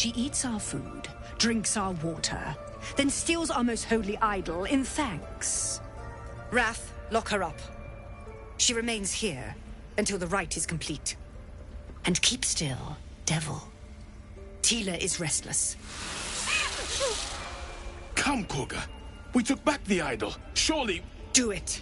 She eats our food, drinks our water, then steals our most holy idol in thanks. Wrath, lock her up. She remains here until the rite is complete. And keep still, devil. Tila is restless. Come, Kagha. We took back the idol. Surely... Do it.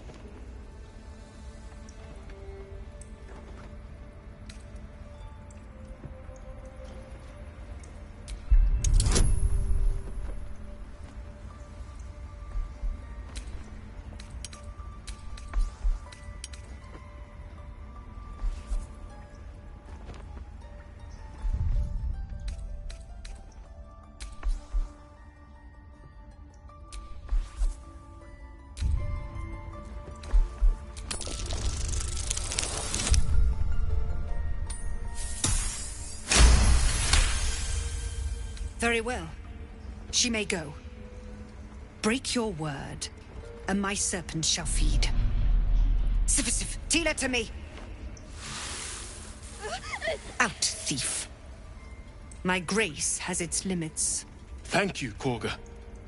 Very well. She may go. Break your word, and my serpent shall feed. Sif, Tila to me! Out, thief. My grace has its limits. Thank you, Kagha.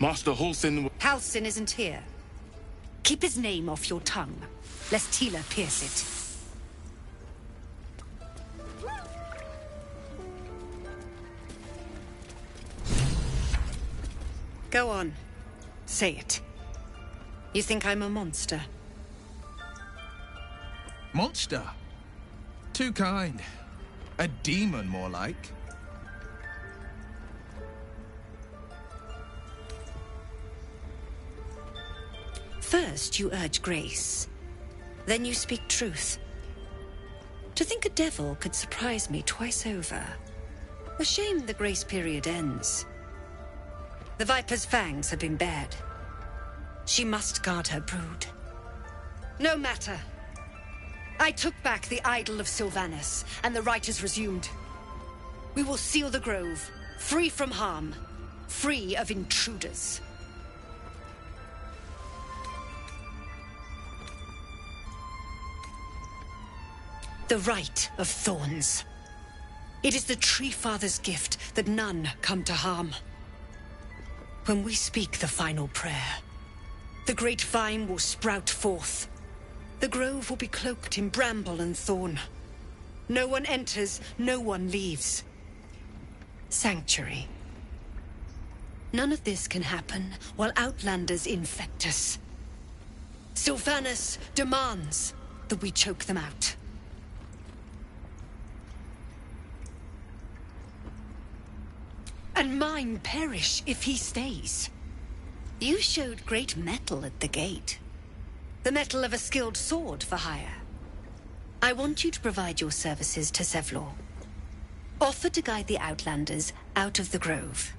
Master Halsin... Halsin isn't here. Keep his name off your tongue, lest Tila pierce it. Go on. Say it. You think I'm a monster? Monster? Too kind. A demon, more like. First you urge grace. Then you speak truth. To think a devil could surprise me twice over. A shame the grace period ends. The Viper's fangs have been bared. She must guard her brood. No matter. I took back the idol of Sylvanas, and the rite is resumed. We will seal the grove, free from harm, free of intruders. The Rite of Thorns. It is the Tree Father's gift that none come to harm. When we speak the final prayer, the great vine will sprout forth. The grove will be cloaked in bramble and thorn. No one enters, no one leaves. Sanctuary. None of this can happen while Outlanders infect us. Sylvanas demands that we choke them out. And mine perish if he stays. You showed great mettle at the gate. The mettle of a skilled sword for hire. I want you to provide your services to Zevlor. Offer to guide the Outlanders out of the grove.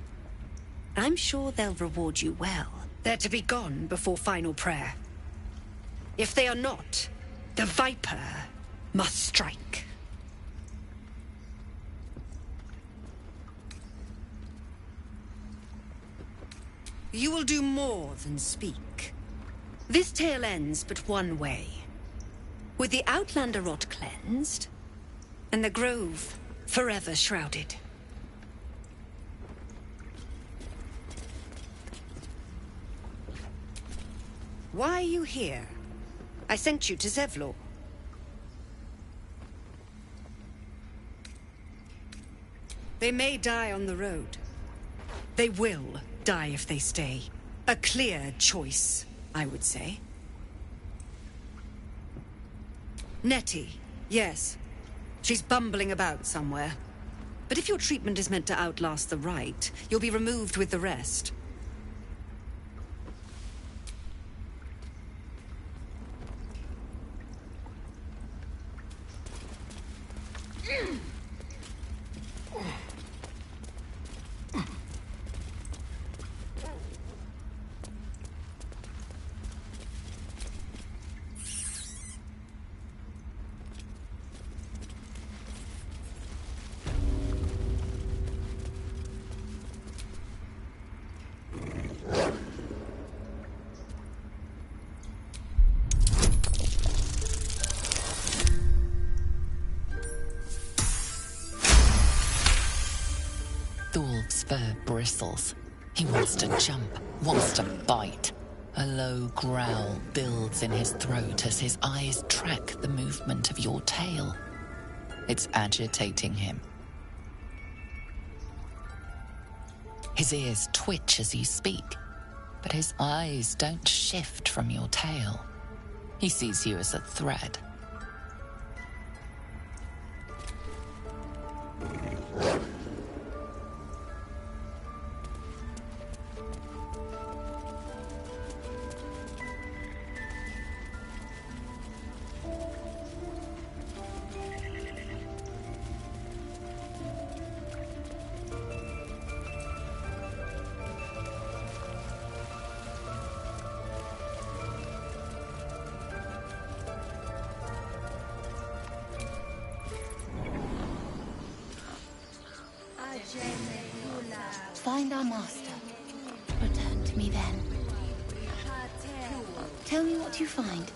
I'm sure they'll reward you well. They're to be gone before final prayer. If they are not, the Viper must strike. You will do more than speak. This tale ends but one way. With the Outlander rot cleansed, and the grove forever shrouded. Why are you here? I sent you to Zevlor. They may die on the road. They will die if they stay. A clear choice, I would say. Nettie, yes. She's bumbling about somewhere. But if your treatment is meant to outlast the rite, you'll be removed with the rest. dog's fur bristles. He wants to jump, wants to bite. A low growl builds in his throat as his eyes track the movement of your tail. It's agitating him. His ears twitch as you speak, but his eyes don't shift from your tail. He sees you as a threat. Find our master. Return to me then. Tell me what you find.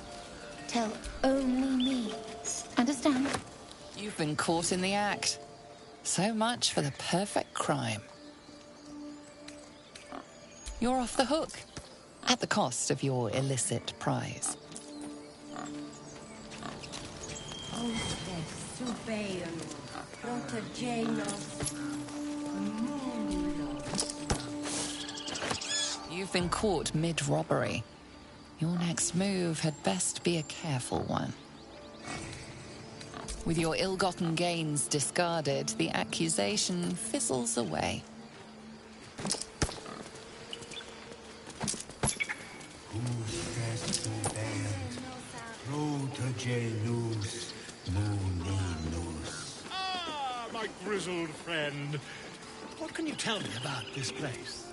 Tell only me. Understand? You've been caught in the act. So much for the perfect crime. You're off the hook, at the cost of your illicit prize. You've been caught mid-robbery. Your next move had best be a careful one. With your ill-gotten gains discarded, the accusation fizzles away. Ah, my grizzled friend. What can you tell me about this place?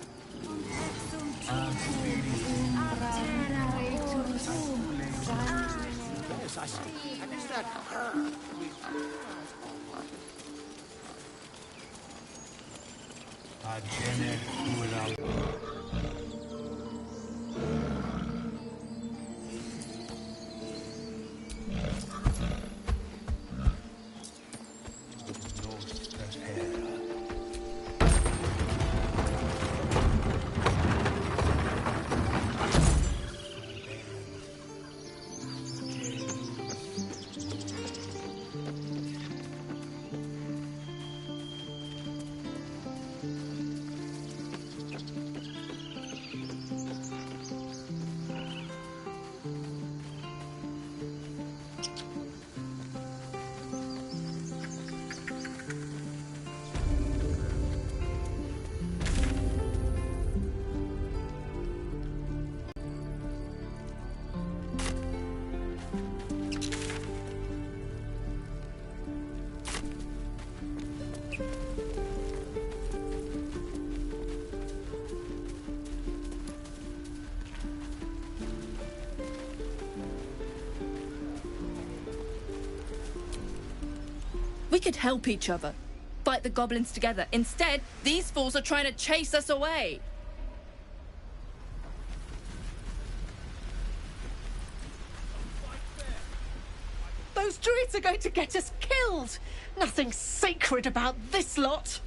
Yes, I see. And is that her? We could help each other. Fight the goblins together. Instead, these fools are trying to chase us away. Those druids are going to get us killed. Nothing sacred about this lot.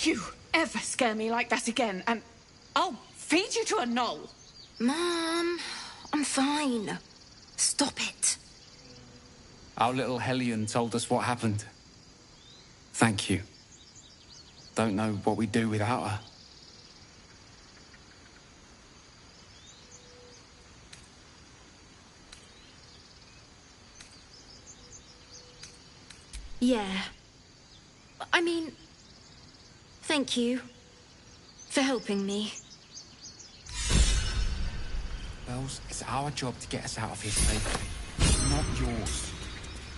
You ever scare me like that again, and I'll feed you to a gnoll. Mom, I'm fine. Stop it. Our little Hellion told us what happened. Thank you. Don't know what we'd do without her. Yeah. I mean, thank you for helping me. Bells, it's our job to get us out of here safely, not yours.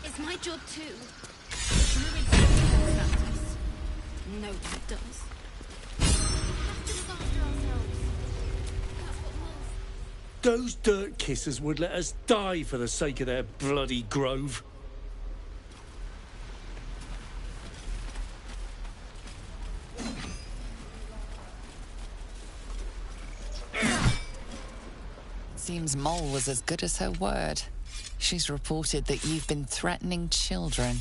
It's my job too. Druids don't accept us. Nobody does. We have to look after ourselves. That's what Wolf... Those dirt kissers would let us die for the sake of their bloody grove. seems Mole was as good as her word. She's reported that you've been threatening children.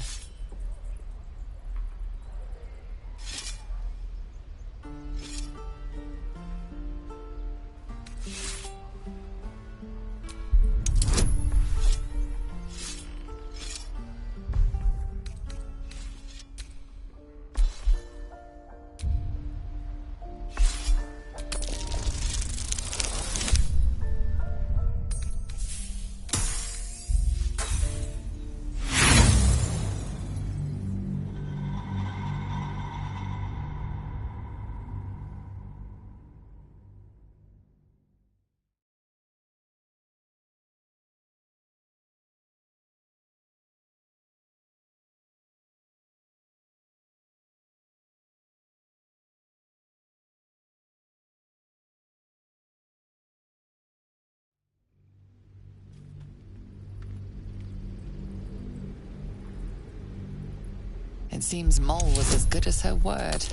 It seems Mole was as good as her word.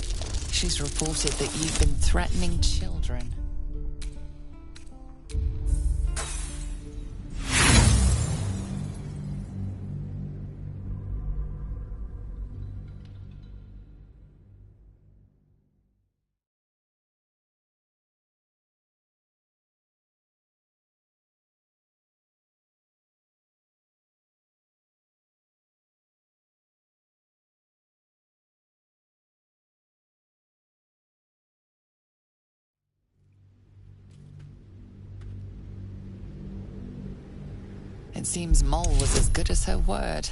She's reported that you've been threatening children. It seems Mole was as good as her word.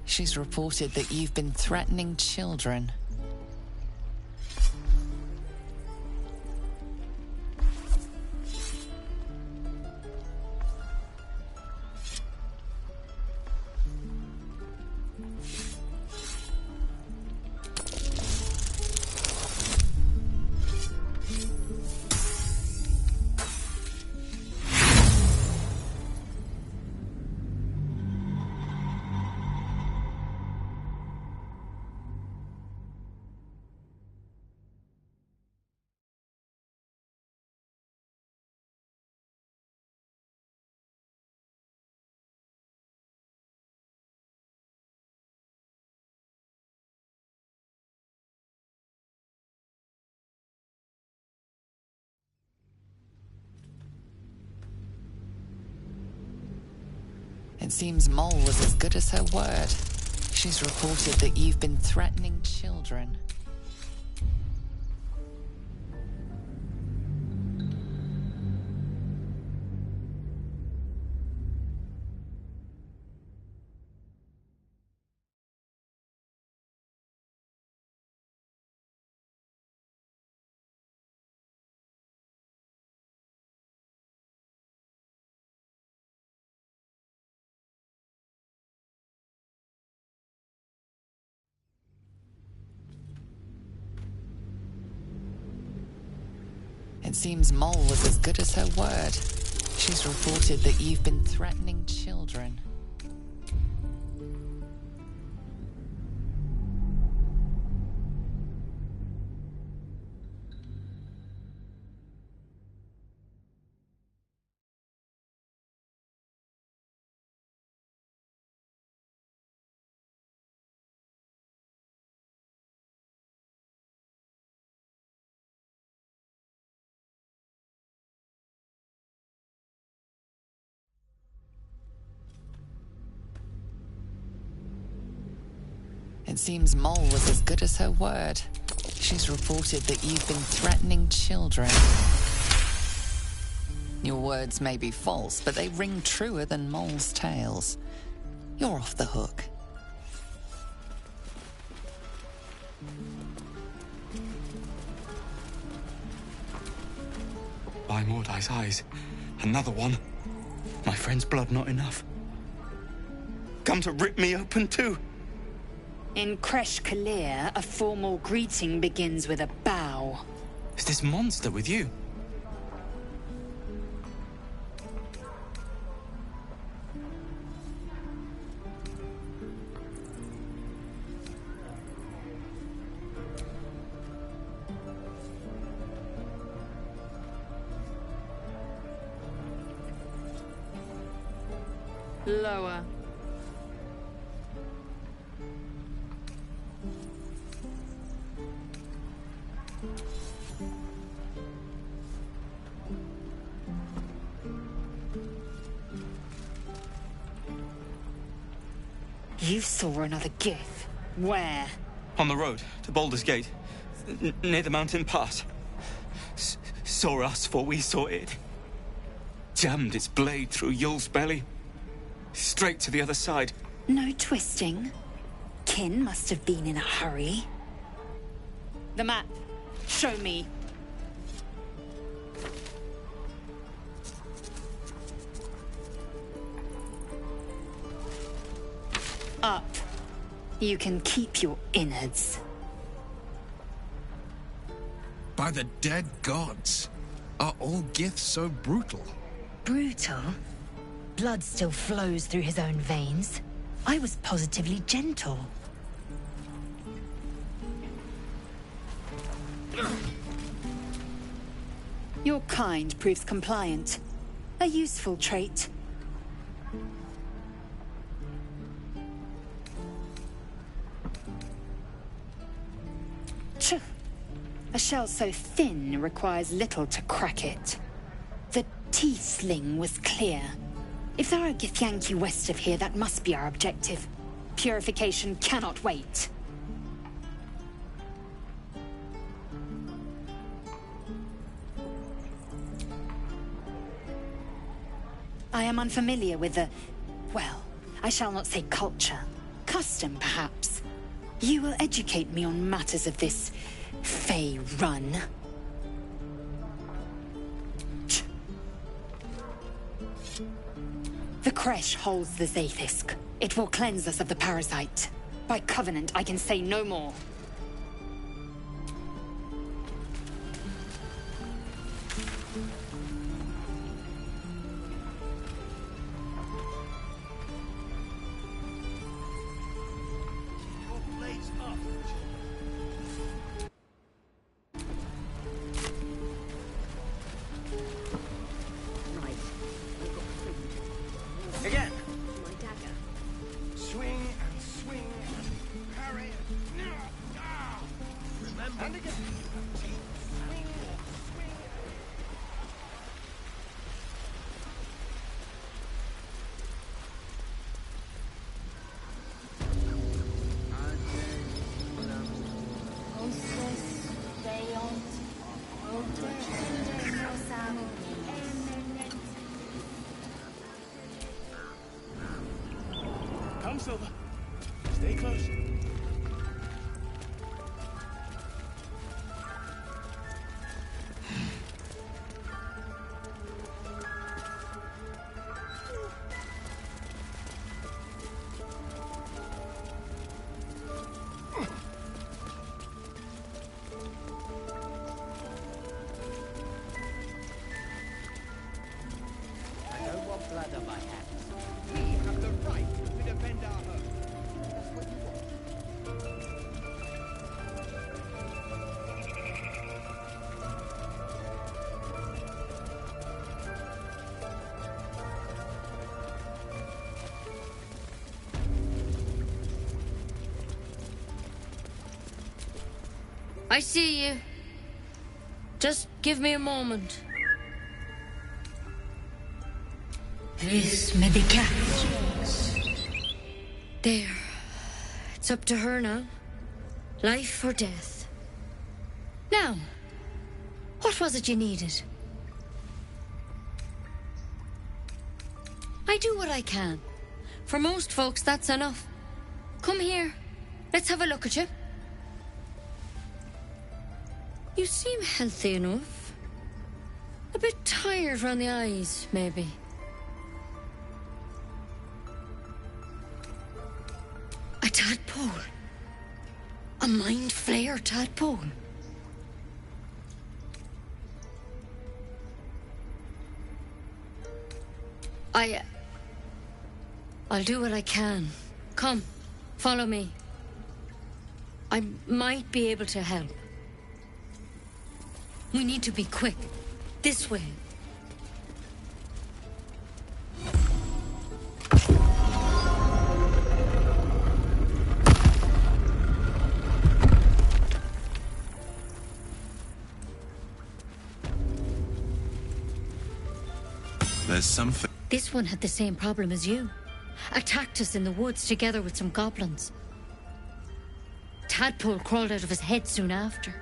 She's reported that you've been threatening children. It seems Mole was as good as her word. She's reported that you've been threatening children. It seems Mole was as good as her word. She's reported that you've been threatening children. It seems Mole was as good as her word. She's reported that you've been threatening children. Your words may be false, but they ring truer than Mole's tales. You're off the hook. By Mordai's eyes, another one. My friend's blood not enough. Come to rip me open too. In Kresh Kalir, a formal greeting begins with a bow. Is this monster with you? Lower. You saw another gith. Where? On the road to Baldur's Gate, near the mountain pass. Saw us before we saw it. Jammed its blade through Yul's belly. Straight to the other side. No twisting. Kin must have been in a hurry. The map. Show me. Up. You can keep your innards. By the dead gods, are all giths so brutal? Brutal? Blood still flows through his own veins. I was positively gentle. Your kind proves compliant. A useful trait. A shell so thin requires little to crack it. The teeth sling was clear. If there are Githyanki west of here, that must be our objective. Purification cannot wait. I am unfamiliar with the... well, I shall not say culture. Custom, perhaps. You will educate me on matters of this... Fey run. The Kresh holds the Zaithisk. It will cleanse us of the parasite. By covenant, I can say no more. Again. My dagger. Swing and swing and parry. Remember. And again. Swing, swing. Come, Silver. Stay close. I don't want blood on my hands. We have the right to defend our home. That's what you want. I see you. Just give me a moment. This may be Cat's. There. It's up to her now. Life or death. Now, what was it you needed? I do what I can. For most folks, that's enough. Come here. Let's have a look at you. You seem healthy enough. A bit tired round the eyes, maybe. A tadpole. A mind flayer tadpole. I'll do what I can. Come, follow me. I might be able to help. We need to be quick. This way. There's something. This one had the same problem as you. Attacked us in the woods together with some goblins. Tadpole crawled out of his head soon after.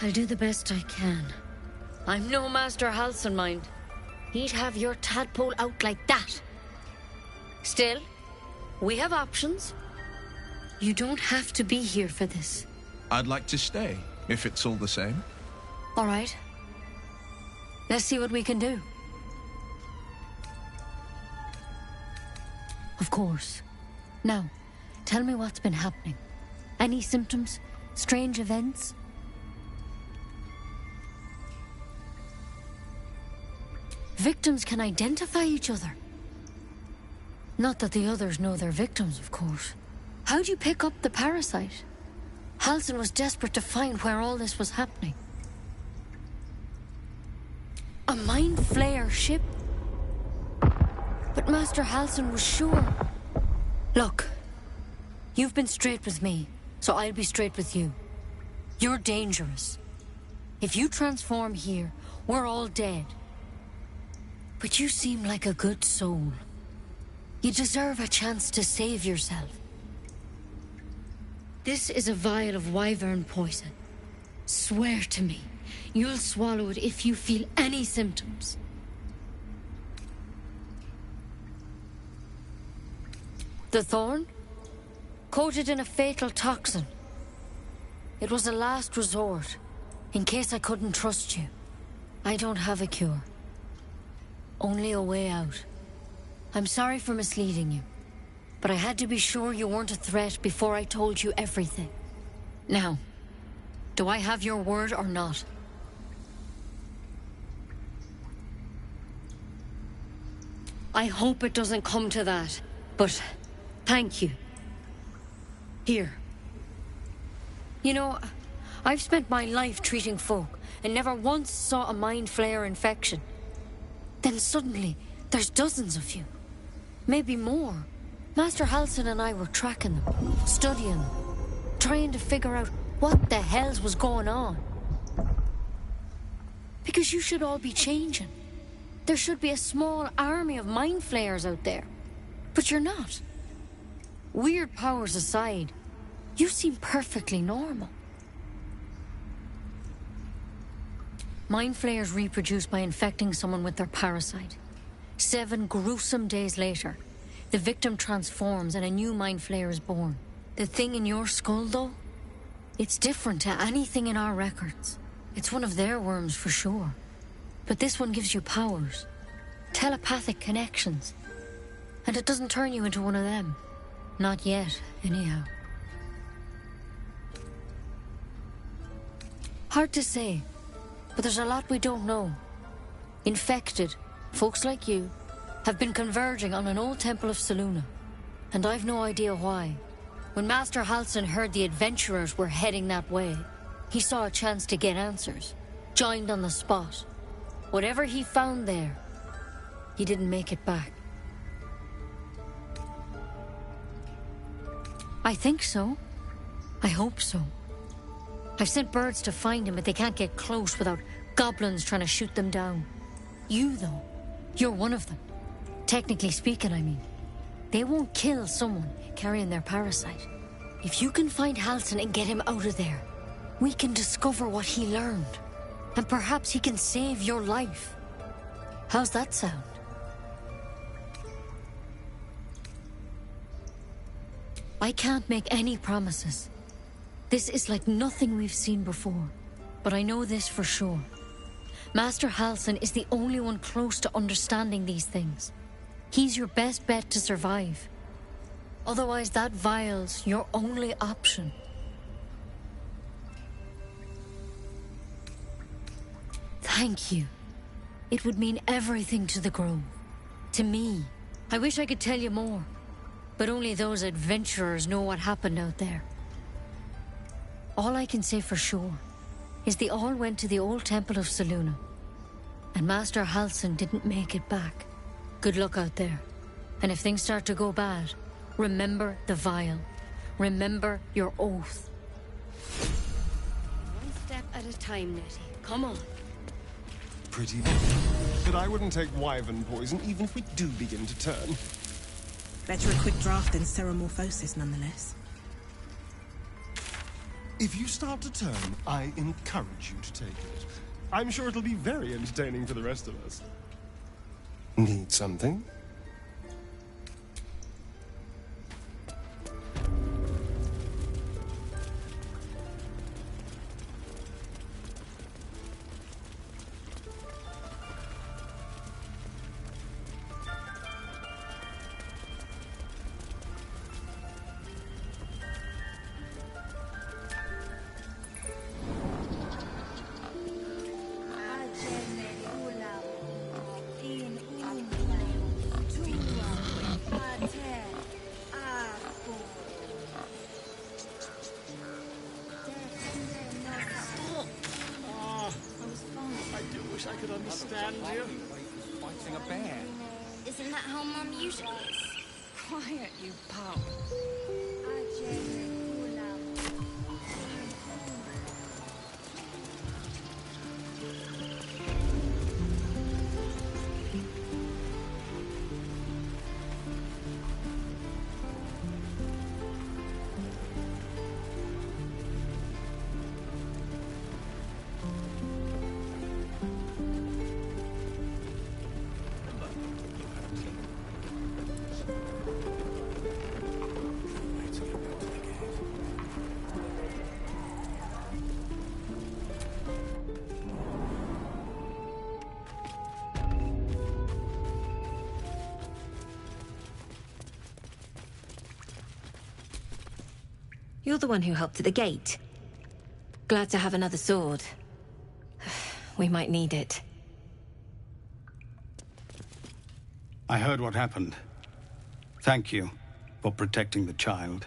I'll do the best I can. I'm no Master Halsin, mind. He'd have your tadpole out like that. Still, we have options. You don't have to be here for this. I'd like to stay, if it's all the same. All right. Let's see what we can do. Of course. Now, tell me what's been happening. Any symptoms? Strange events? Victims can identify each other. Not that the others know they're victims, of course. How'd you pick up the parasite? Halsin was desperate to find where all this was happening. A Mind Flayer ship? But Master Halsin was sure. Look, you've been straight with me, so I'll be straight with you. You're dangerous. If you transform here, we're all dead. But you seem like a good soul. You deserve a chance to save yourself. This is a vial of wyvern poison. Swear to me, you'll swallow it if you feel any symptoms. The thorn? Coated in a fatal toxin. It was a last resort, in case I couldn't trust you. I don't have a cure. Only a way out. I'm sorry for misleading you, but I had to be sure you weren't a threat before I told you everything. Now, do I have your word or not? I hope it doesn't come to that, but thank you. Here. You know, I've spent my life treating folk and never once saw a Mind Flayer infection. Then suddenly, there's dozens of you. Maybe more. Master Halsin and I were tracking them, studying them, trying to figure out what the hells was going on. Because you should all be changing. There should be a small army of Mind Flayers out there. But you're not. Weird powers aside, you seem perfectly normal. Mind Flayers reproduce by infecting someone with their parasite. 7 gruesome days later, the victim transforms and a new Mind Flayer is born. The thing in your skull, though? It's different to anything in our records. It's one of their worms for sure. But this one gives you powers. Telepathic connections. And it doesn't turn you into one of them. Not yet, anyhow. Hard to say. But there's a lot we don't know. Infected, folks like you, have been converging on an old temple of Selûne. And I've no idea why. When Master Halsin heard the adventurers were heading that way, he saw a chance to get answers. Joined on the spot. Whatever he found there, he didn't make it back. I think so. I hope so. I've sent birds to find him, but they can't get close without goblins trying to shoot them down. You, though, you're one of them. Technically speaking, I mean. They won't kill someone carrying their parasite. If you can find Halsin and get him out of there, we can discover what he learned. And perhaps he can save your life. How's that sound? I can't make any promises. This is like nothing we've seen before. But I know this for sure. Master Halsin is the only one close to understanding these things. He's your best bet to survive. Otherwise, that vial's your only option. Thank you. It would mean everything to the Grove. To me. I wish I could tell you more. But only those adventurers know what happened out there. All I can say for sure is they all went to the old temple of Selûne. And Master Halsin didn't make it back. Good luck out there. And if things start to go bad, remember the vial. Remember your oath. One step at a time, Nettie. Come on. Pretty. But I wouldn't take wyvern poison even if we do begin to turn. Better a quick draft than ceremorphosis, nonetheless. If you start to turn, I encourage you to take it. I'm sure it'll be very entertaining for the rest of us. Need something? Isn't that how Mum usually is? Quiet, you pup. You're the one who helped at the gate. Glad to have another sword. We might need it. I heard what happened. Thank you for protecting the child.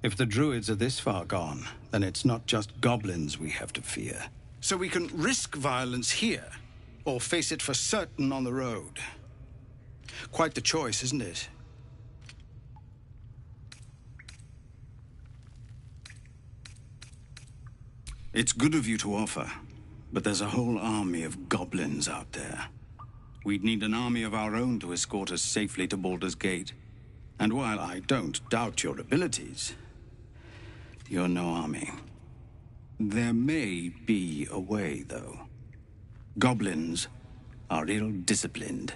If the druids are this far gone, then it's not just goblins we have to fear. So we can risk violence here, or face it for certain on the road. Quite the choice, isn't it? It's good of you to offer, but there's a whole army of goblins out there. We'd need an army of our own to escort us safely to Baldur's Gate. And while I don't doubt your abilities, you're no army. There may be a way, though. Goblins are ill-disciplined.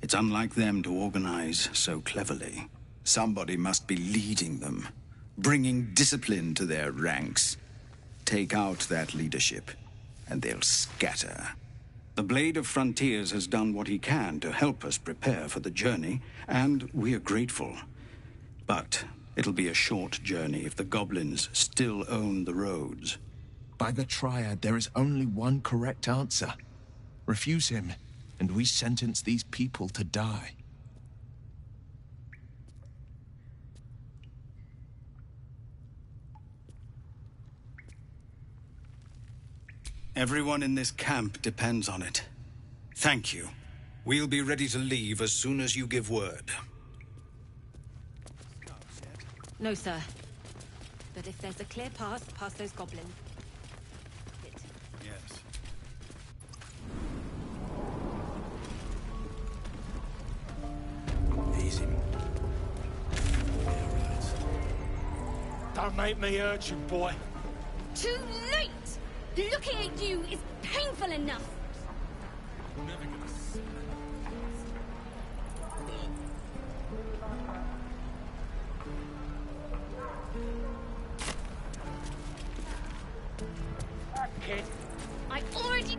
It's unlike them to organize so cleverly. Somebody must be leading them, bringing discipline to their ranks. Take out that leadership, and they'll scatter. The Blade of Frontiers has done what he can to help us prepare for the journey, and we are grateful. But it'll be a short journey if the goblins still own the roads. By the Triad, there is only one correct answer. Refuse him, and we sentence these people to die. Everyone in this camp depends on it. Thank you. We'll be ready to leave as soon as you give word. No, sir. But if there's a clear path past those goblins... Yes. Easy. Don't make me hurt you, boy. Too late! Looking at you is painful enough. Kid. I already...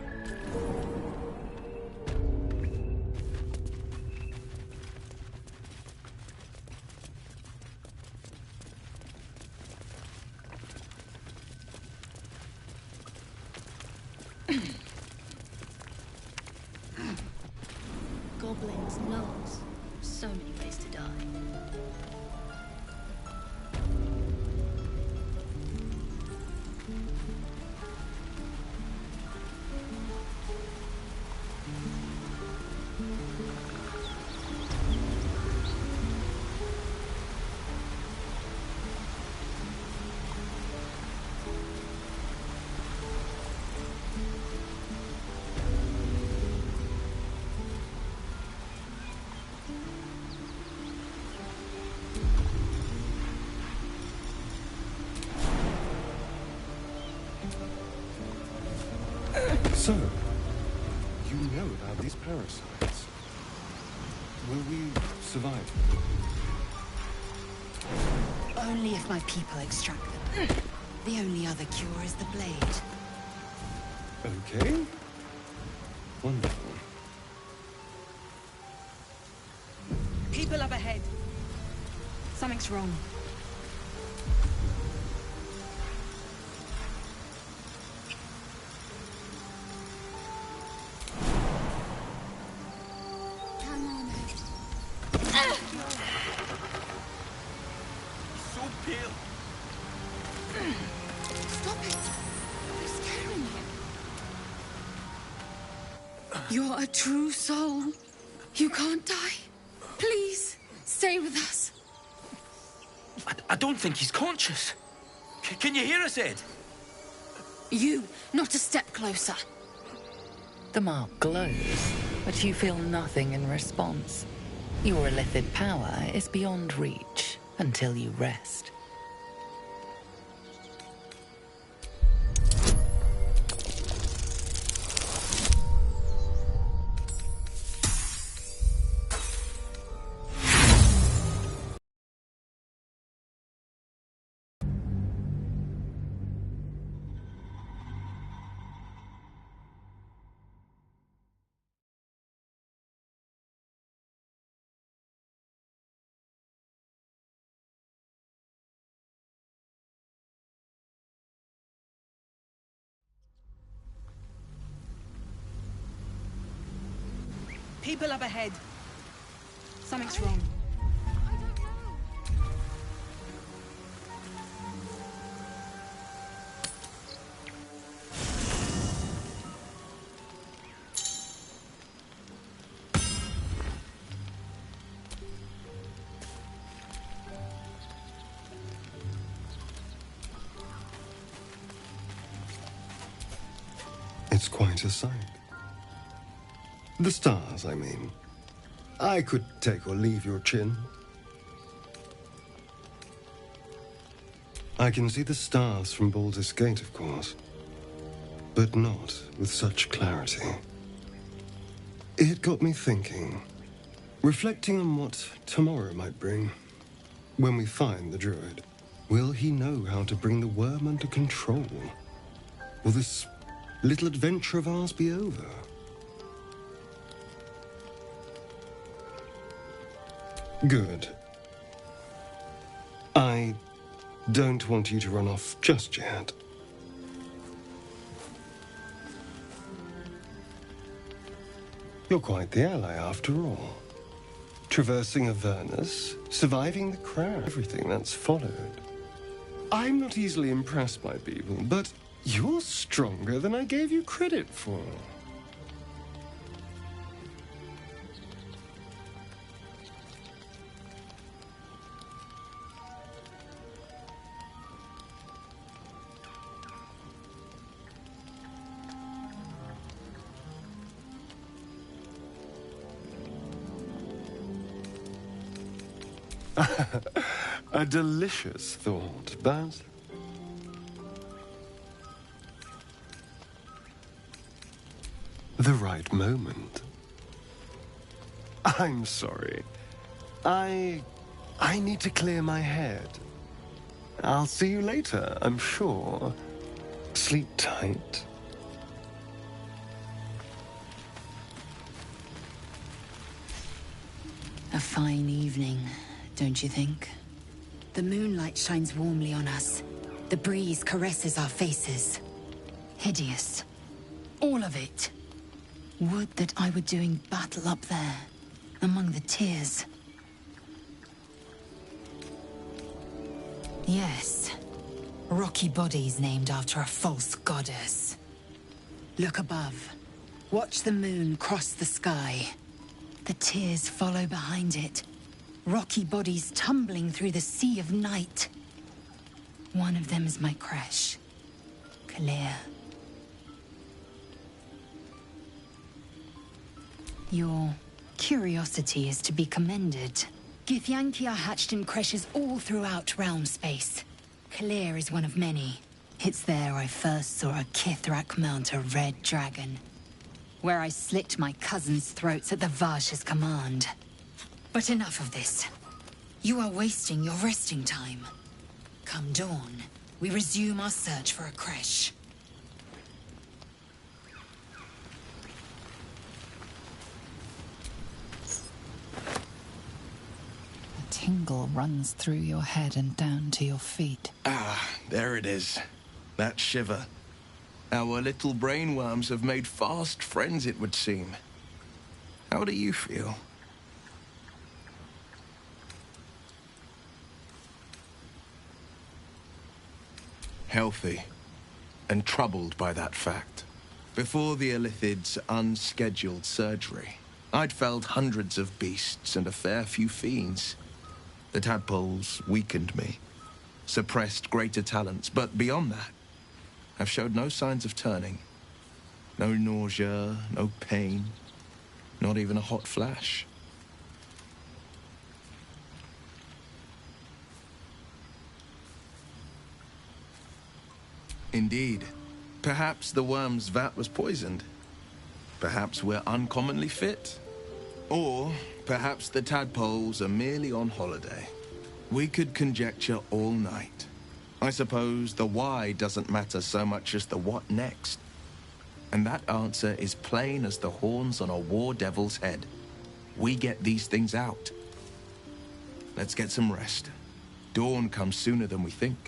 Goblins, gnolls. So many ways to die. you know about these parasites? Will we survive? Only if my people extract them. The only other cure is the blade. Okay. Wonderful. People up ahead. Something's wrong. So pale. Stop it! You're scaring him. You're a true soul. You can't die. Please, stay with us. I don't think he's conscious. Can you hear us, Ed? You, not a step closer. The mark glows, but you feel nothing in response. Your illithid power is beyond reach until you rest. People up ahead. Something's wrong. It's quite a sight. The stars, I mean. I could take or leave your chin. I can see the stars from Baldur's Gate, of course, but not with such clarity. It got me thinking, reflecting on what tomorrow might bring. When we find the druid, will he know how to bring the worm under control? Will this little adventure of ours be over? Good. I don't want you to run off just yet. You're quite the ally, after all. Traversing Avernus, surviving the crash, everything that's followed. I'm not easily impressed by people, but you're stronger than I gave you credit for. A delicious thought, Baz. The right moment. I'm sorry. I need to clear my head. I'll see you later, I'm sure. Sleep tight. A fine evening, don't you think? The moonlight shines warmly on us. The breeze caresses our faces. Hideous. All of it. Would that I were doing battle up there, among the tears. Yes. Rocky bodies named after a false goddess. Look above. Watch the moon cross the sky. The tears follow behind it. Rocky bodies tumbling through the sea of night. One of them is my creche. Kalir. Your curiosity is to be commended. Githyanki are hatched in creches all throughout realm space. Kalir is one of many. It's there I first saw a Kithrak mount a red dragon. where I slit my cousins' throats at the Vash's command. But enough of this. You are wasting your resting time. Come dawn, we resume our search for a creche. A tingle runs through your head and down to your feet. Ah, there it is. That shiver. Our little brainworms have made fast friends, it would seem. How do you feel? Healthy, and troubled by that fact. Before the Illithid's unscheduled surgery, I'd felled hundreds of beasts and a fair few fiends. The tadpoles weakened me, suppressed greater talents, but beyond that, I've showed no signs of turning. No nausea, no pain, not even a hot flash. Indeed. Perhaps the worm's vat was poisoned. Perhaps we're uncommonly fit. Or perhaps the tadpoles are merely on holiday. We could conjecture all night. I suppose the why doesn't matter so much as the what next. And that answer is plain as the horns on a war devil's head. We get these things out. Let's get some rest. Dawn comes sooner than we think.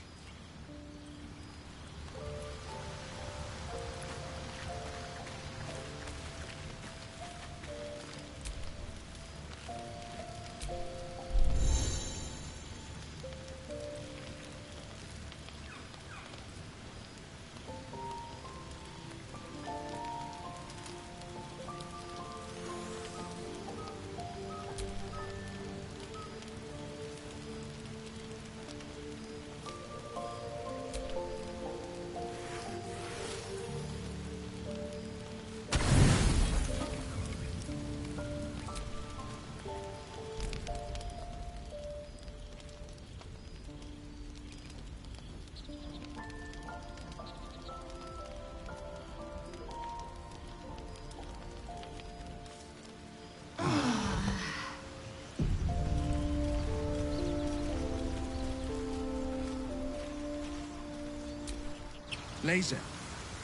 Lae'zel,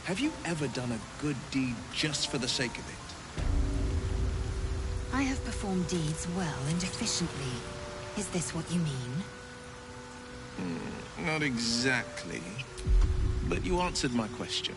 have you ever done a good deed just for the sake of it? I have performed deeds well and efficiently. Is this what you mean? Not exactly. But you answered my question.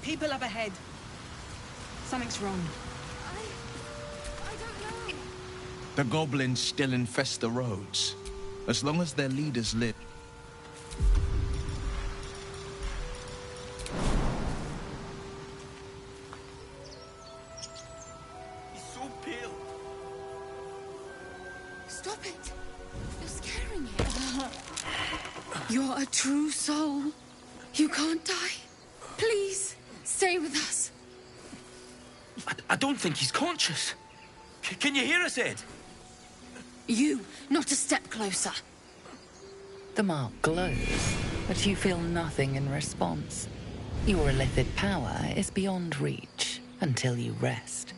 People up ahead. Something's wrong. I don't know. The goblins still infest the roads. As long as their leaders live. He's so pale. Stop it. You're scaring him. You're a true soul. You can't die. Please, stay with us. I don't think he's conscious. Can you hear us, Ed? You, not a step closer. The mark glows, but you feel nothing in response. Your Illithid power is beyond reach until you rest.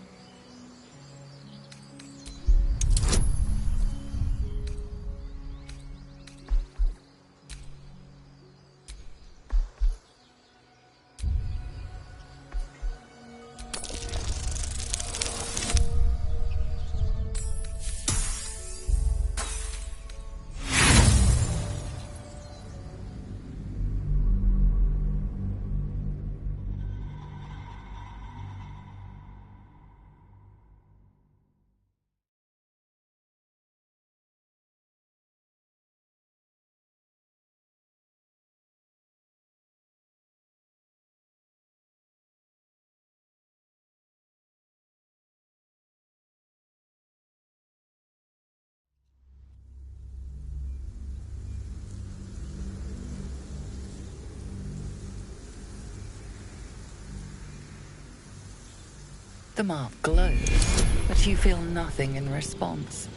The mark glows, but you feel nothing in response.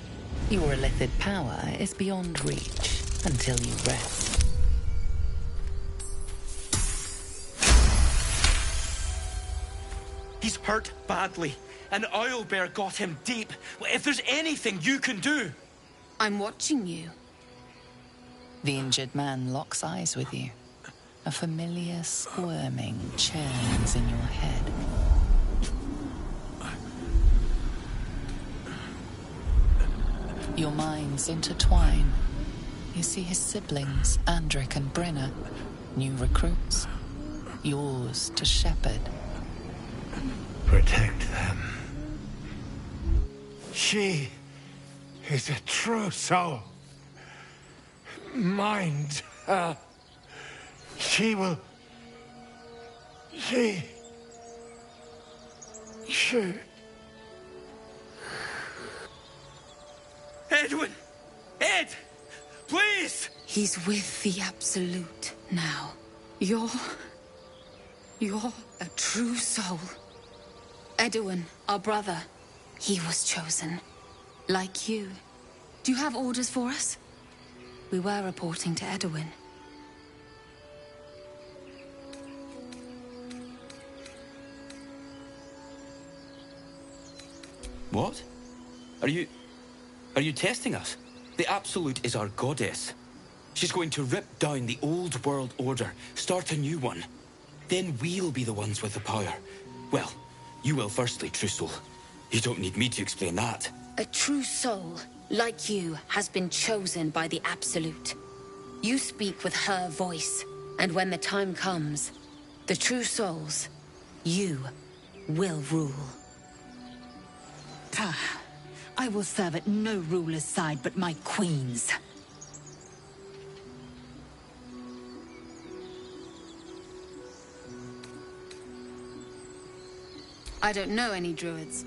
Your illithid power is beyond reach until you rest. He's hurt badly. An owlbear got him deep. If there's anything you can do... I'm watching you. The injured man locks eyes with you. A familiar squirming churns in your head. Your minds intertwine. You see his siblings, Andric and Brenna. New recruits. Yours to shepherd. Protect them. She is a true soul. Mind her. She will... She... Edwin! Ed! Please! He's with the Absolute now. You're a true soul. Edwin, our brother, he was chosen. Like you. Do you have orders for us? We were reporting to Edwin. What? Are you testing us? The Absolute is our goddess. She's going to rip down the old world order, start a new one. Then we'll be the ones with the power. Well, you will firstly, True Soul. You don't need me to explain that. A true soul, like you, has been chosen by the Absolute. You speak with her voice, and when the time comes, the true souls, you will rule. I will serve at no ruler's side but my queen's. I don't know any druids.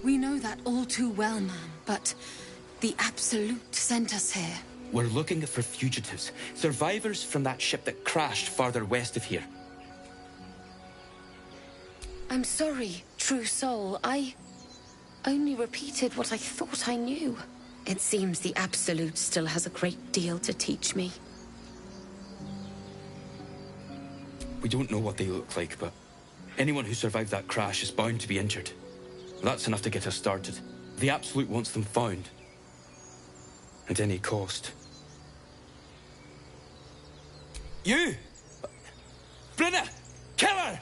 We know that all too well, ma'am, but the Absolute sent us here. We're looking for fugitives, survivors from that ship that crashed farther west of here. I'm sorry, true soul. I only repeated what I thought I knew. It seems the Absolute still has a great deal to teach me. We don't know what they look like, but anyone who survived that crash is bound to be injured. That's enough to get us started. The Absolute wants them found. At any cost. You! Brenna! Kill her!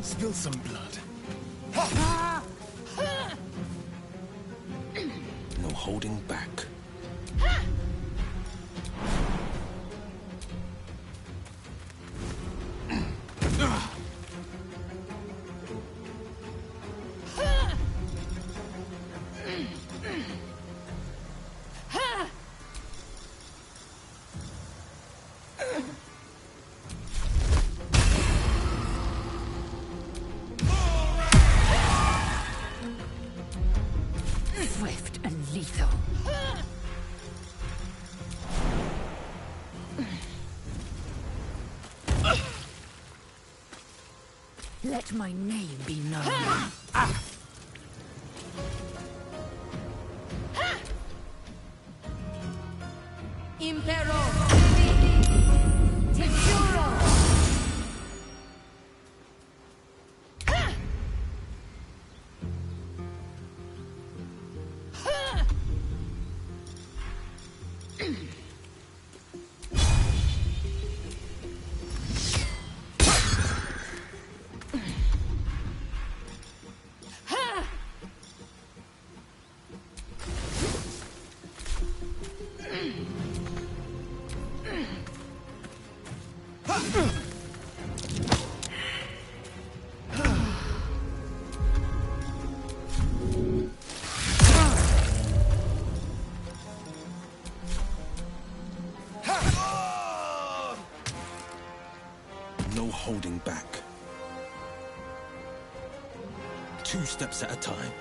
Spill some blood. No holding back. Swift and lethal. Let my name be known. Impero! Te no holding back. 2 steps at a time.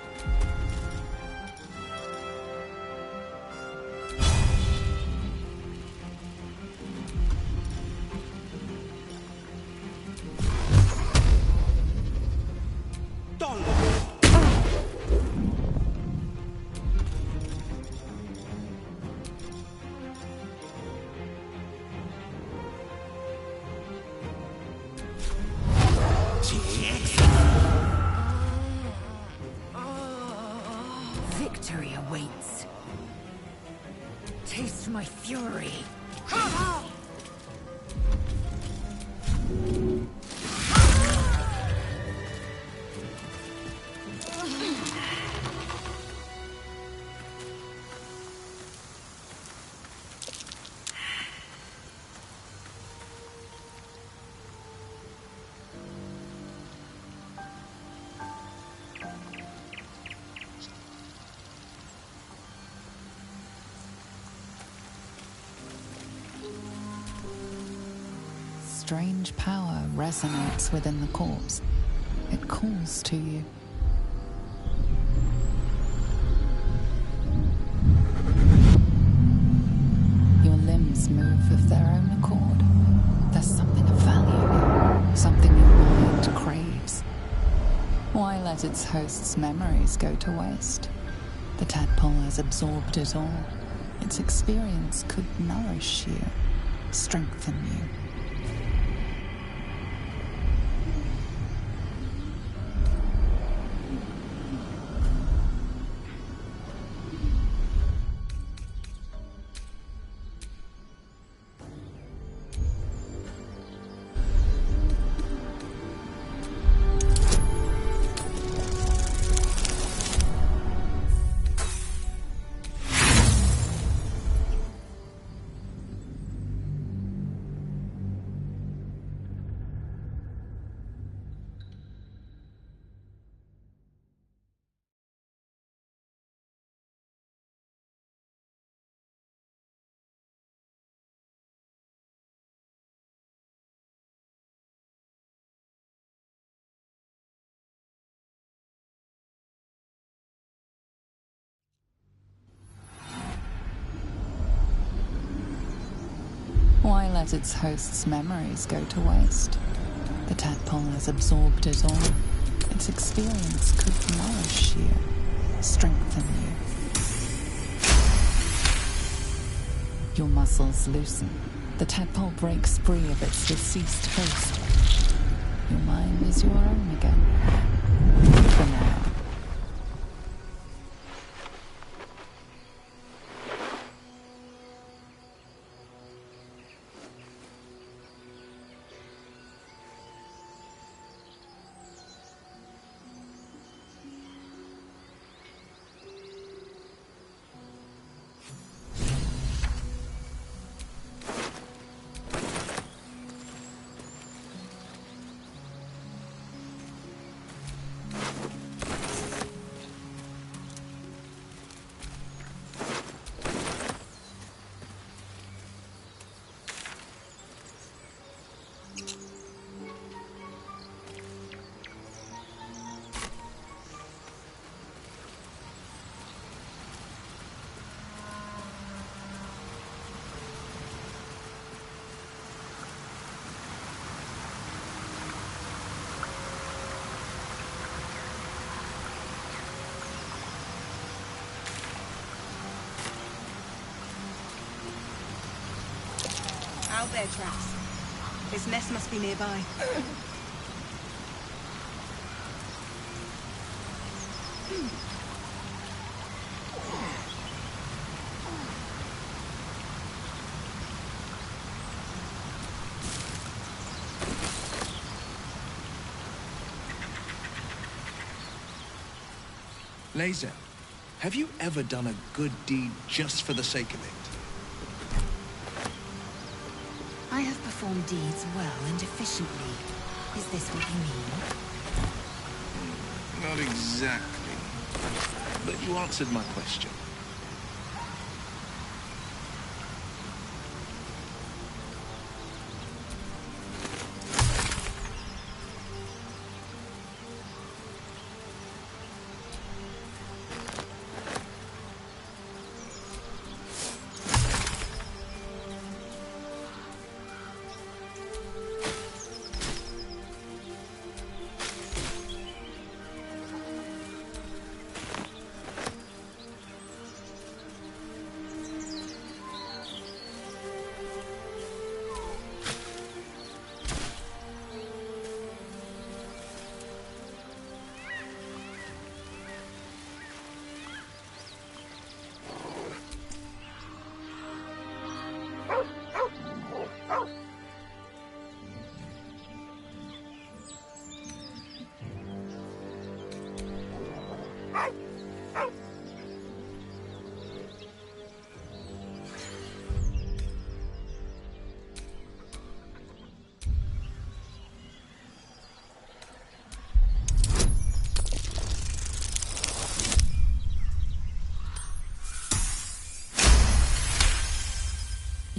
Victory awaits. Taste my fury. Strange power resonates within the corpse. It calls to you. Your limbs move of their own accord. There's something of value, something your mind craves. Why let its host's memories go to waste? The tadpole has absorbed it all. Its experience could nourish you, strengthen you. Why let its host's memories go to waste? The tadpole has absorbed it all. Its experience could nourish you, strengthen you. Your muscles loosen. The tadpole breaks free of its deceased host. Your mind is your own again. For now. Out there, traps. His nest must be nearby. Lae'zel, have you ever done a good deed just for the sake of it? I have performed deeds well and efficiently. Is this what you mean? Not exactly. But you answered my question.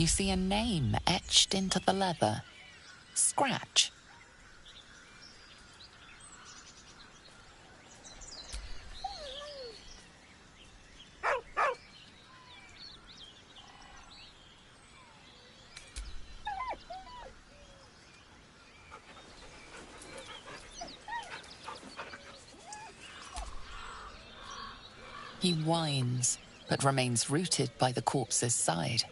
you see a name etched into the leather. Scratch. He whines, but remains rooted by the corpse's side.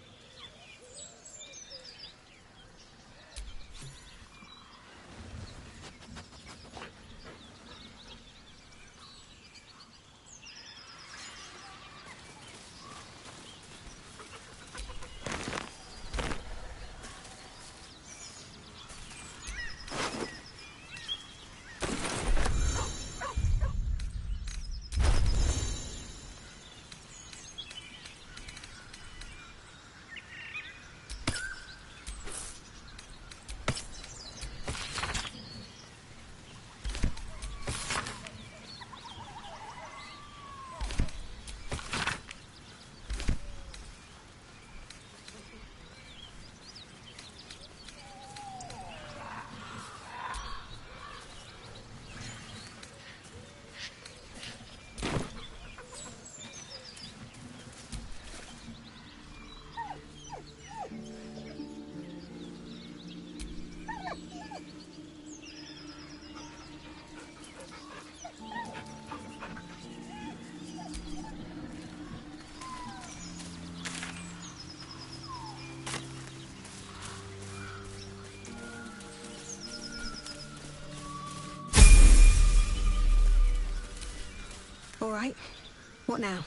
All right. What now?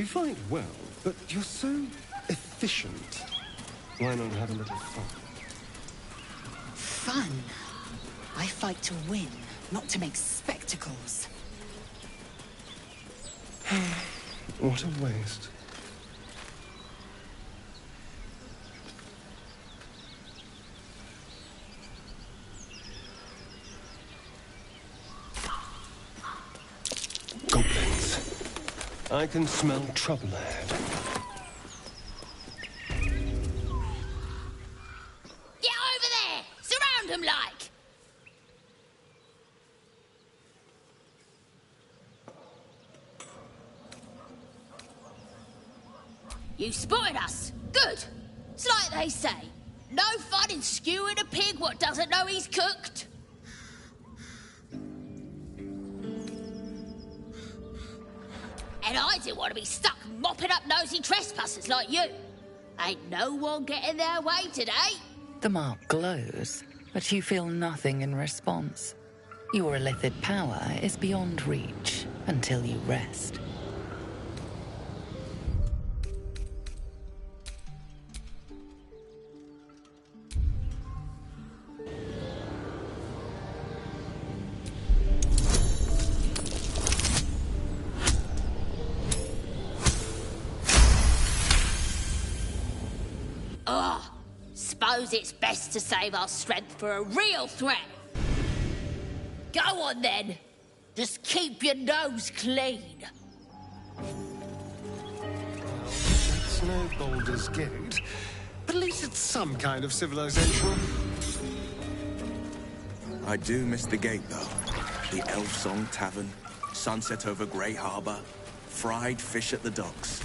You fight well, but you're so efficient. Why not have a little fun? Fun? I fight to win, not to make spectacles. What a waste. Goblins. I can smell trouble ahead. Get over there! Surround them like! You spotted us. Good. It's like they say. No fun in skewing a pig what doesn't know he's cooked. And I didn't want to be stuck mopping up nosy trespassers like you. Ain't no one getting their way today. The mark glows, but you feel nothing in response. Your illithid power is beyond reach until you rest. Suppose it's best to save our strength for a real threat. Go on then. Just keep your nose clean. It's no Baldur's Gate, but at least it's some kind of civilization. I do miss the gate, though. The Elf Song Tavern, sunset over Grey Harbor, fried fish at the docks.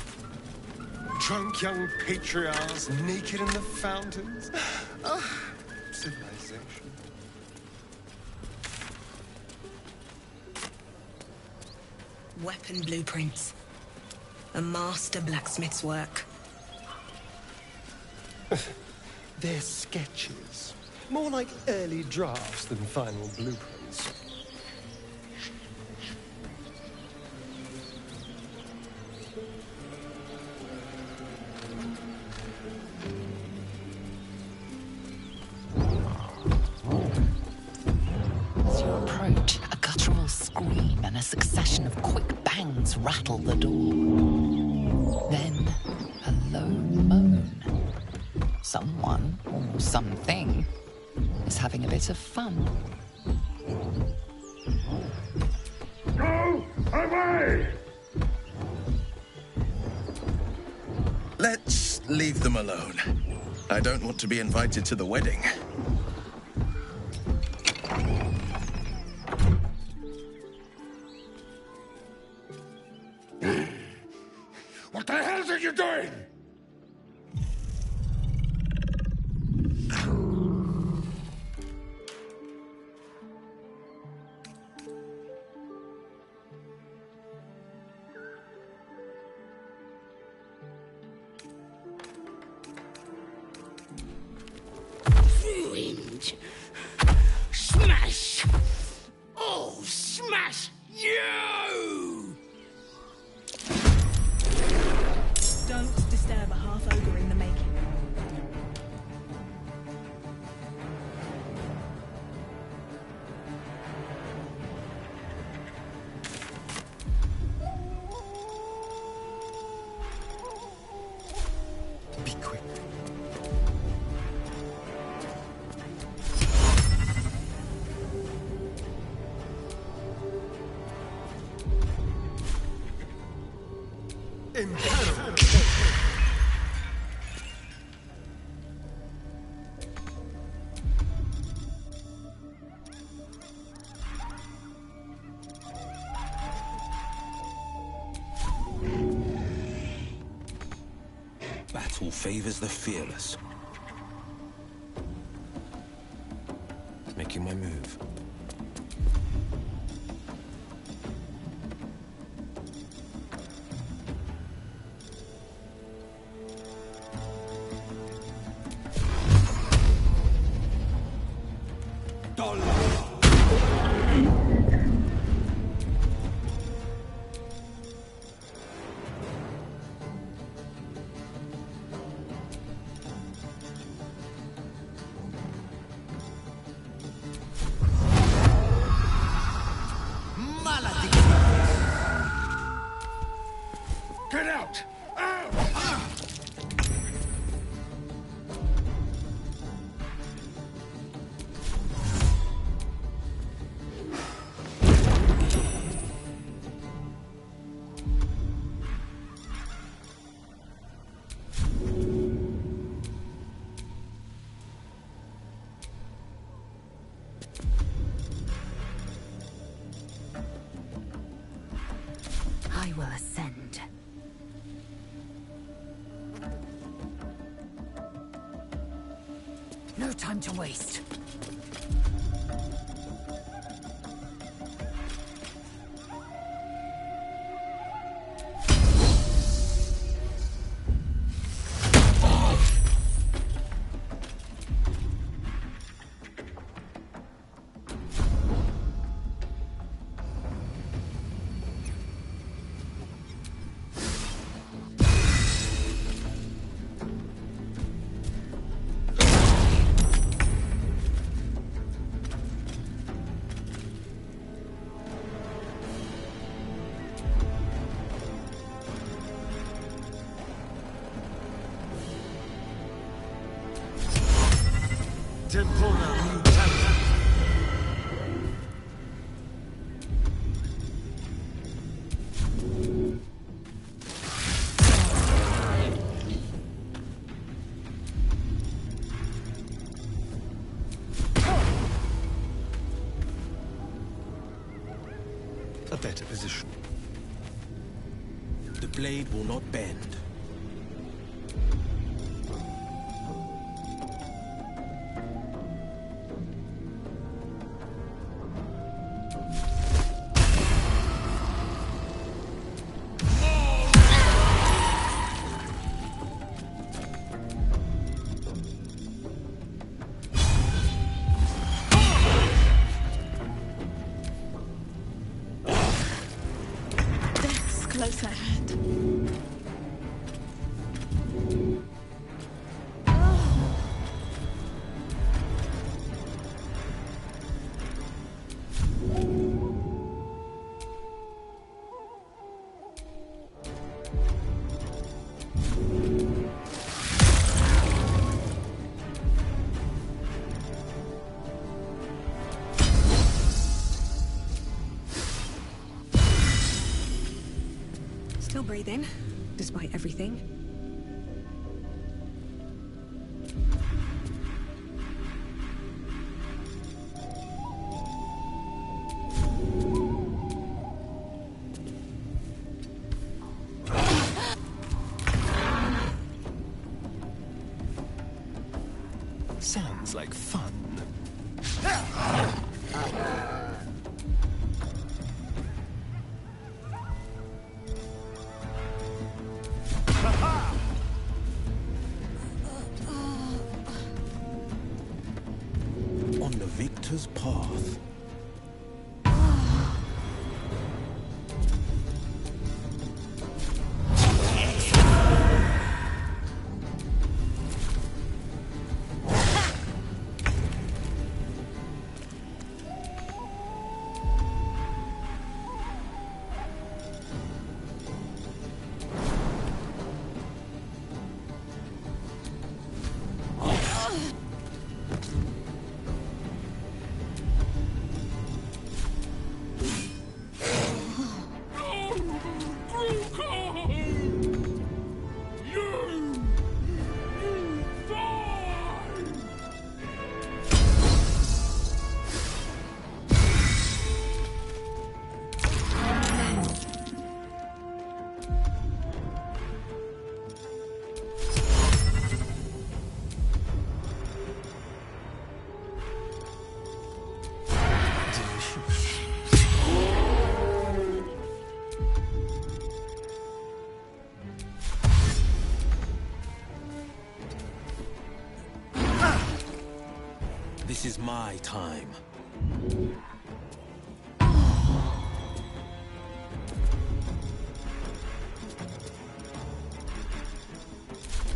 Drunk young patriarchs naked in the fountains. Ah, civilization. Weapon blueprints. A master blacksmith's work. They're sketches. More like early drafts than final blueprints. As you approach, a guttural scream and a succession of quick bangs rattle the door. Then, a low moan. Someone, or something, is having a bit of fun. Go away! Let's leave them alone. I don't want to be invited to the wedding. What the hell are you doing? Ruined. Smash! Oh, smash you! Don't disturb a half-ogre in the making. Be quick. Battle favors the fearless. Making my move. it out! I will ascend. No time to waste. Tempora mutata. A better position. The blade will not bend. Death's close at hand. Still breathing, despite everything. Sounds like fun. On the victor's path. This is my time.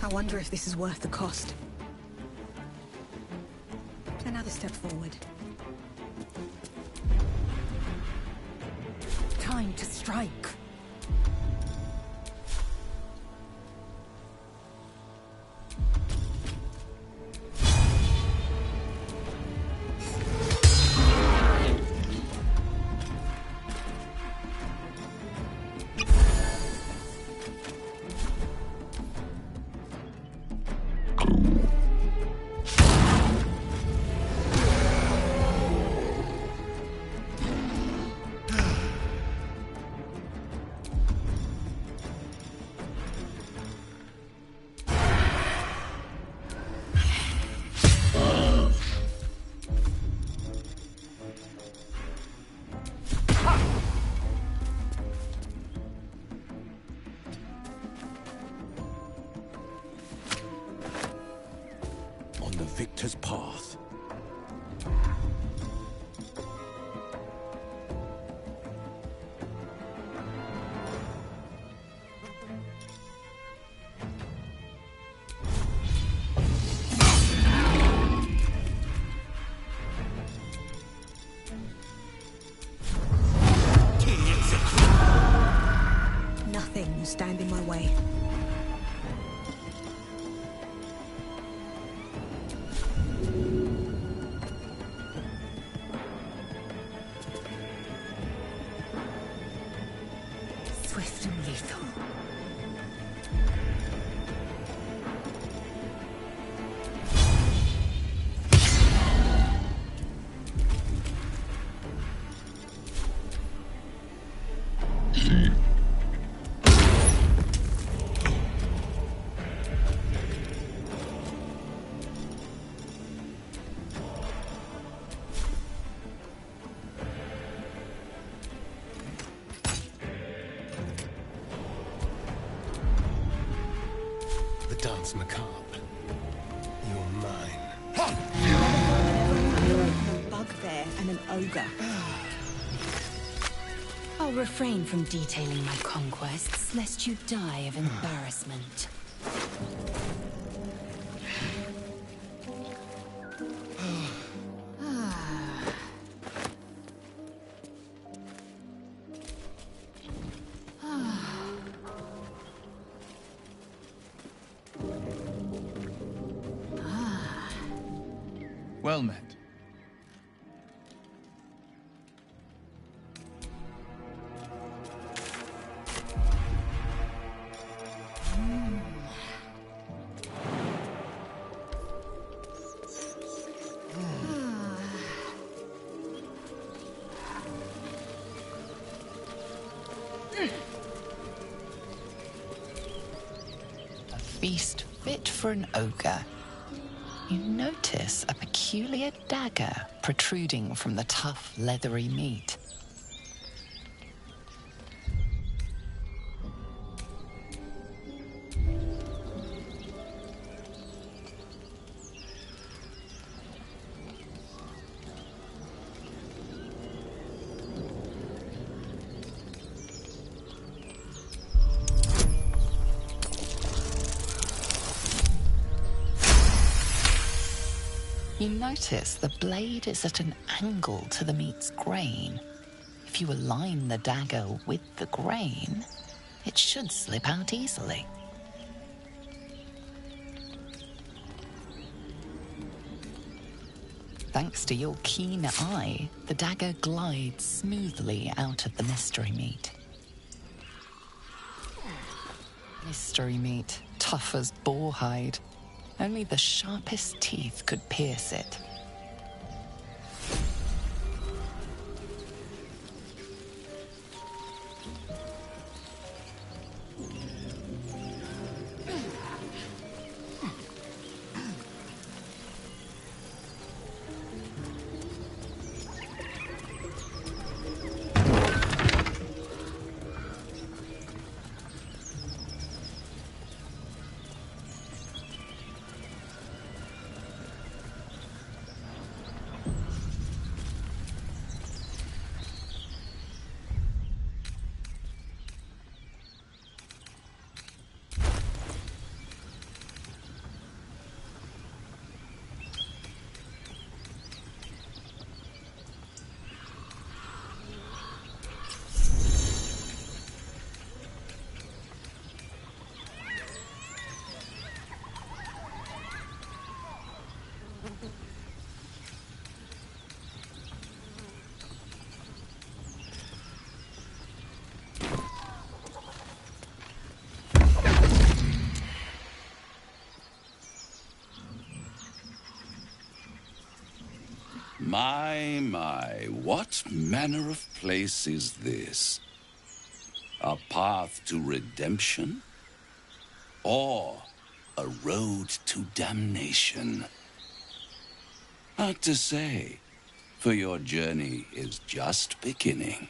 I wonder if this is worth the cost. Another step forward. Time to strike. stand in my way. Swift and lethal. The dance macabre. You're mine. A bugbear and an ogre. I'll refrain from detailing my conquests, lest you die of embarrassment. Well met. A feast fit for an ogre. You notice a peculiar dagger protruding from the tough, leathery meat. You notice the blade is at an angle to the meat's grain. If you align the dagger with the grain, it should slip out easily. Thanks to your keen eye, the dagger glides smoothly out of the mystery meat. Mystery meat, tough as boar hide. Only the sharpest teeth could pierce it. My, what manner of place is this? A path to redemption? Or a road to damnation? Hard to say, for your journey is just beginning.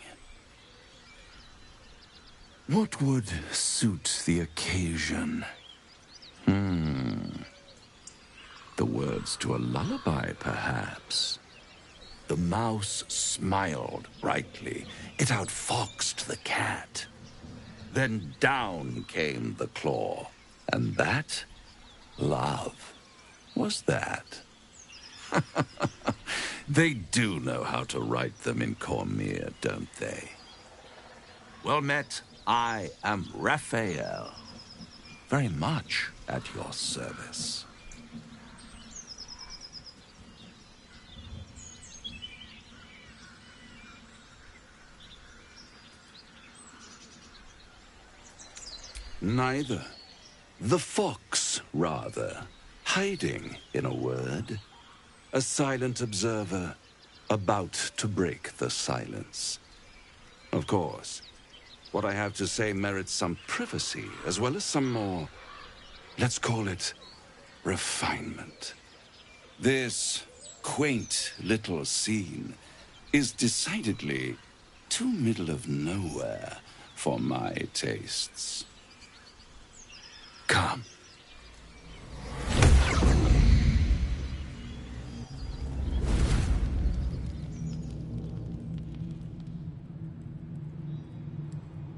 What would suit the occasion? The words to a lullaby, perhaps. The mouse smiled brightly. It outfoxed the cat. Then down came the claw. And that, love, was that. They do know how to write them in Cormyr, don't they? Well met, I am Raphael. Very much at your service. Neither. The fox, rather. Hiding, in a word. A silent observer, about to break the silence. Of course, what I have to say merits some privacy, as well as some more, let's call it, refinement. This quaint little scene is decidedly too middle of nowhere for my tastes. Come.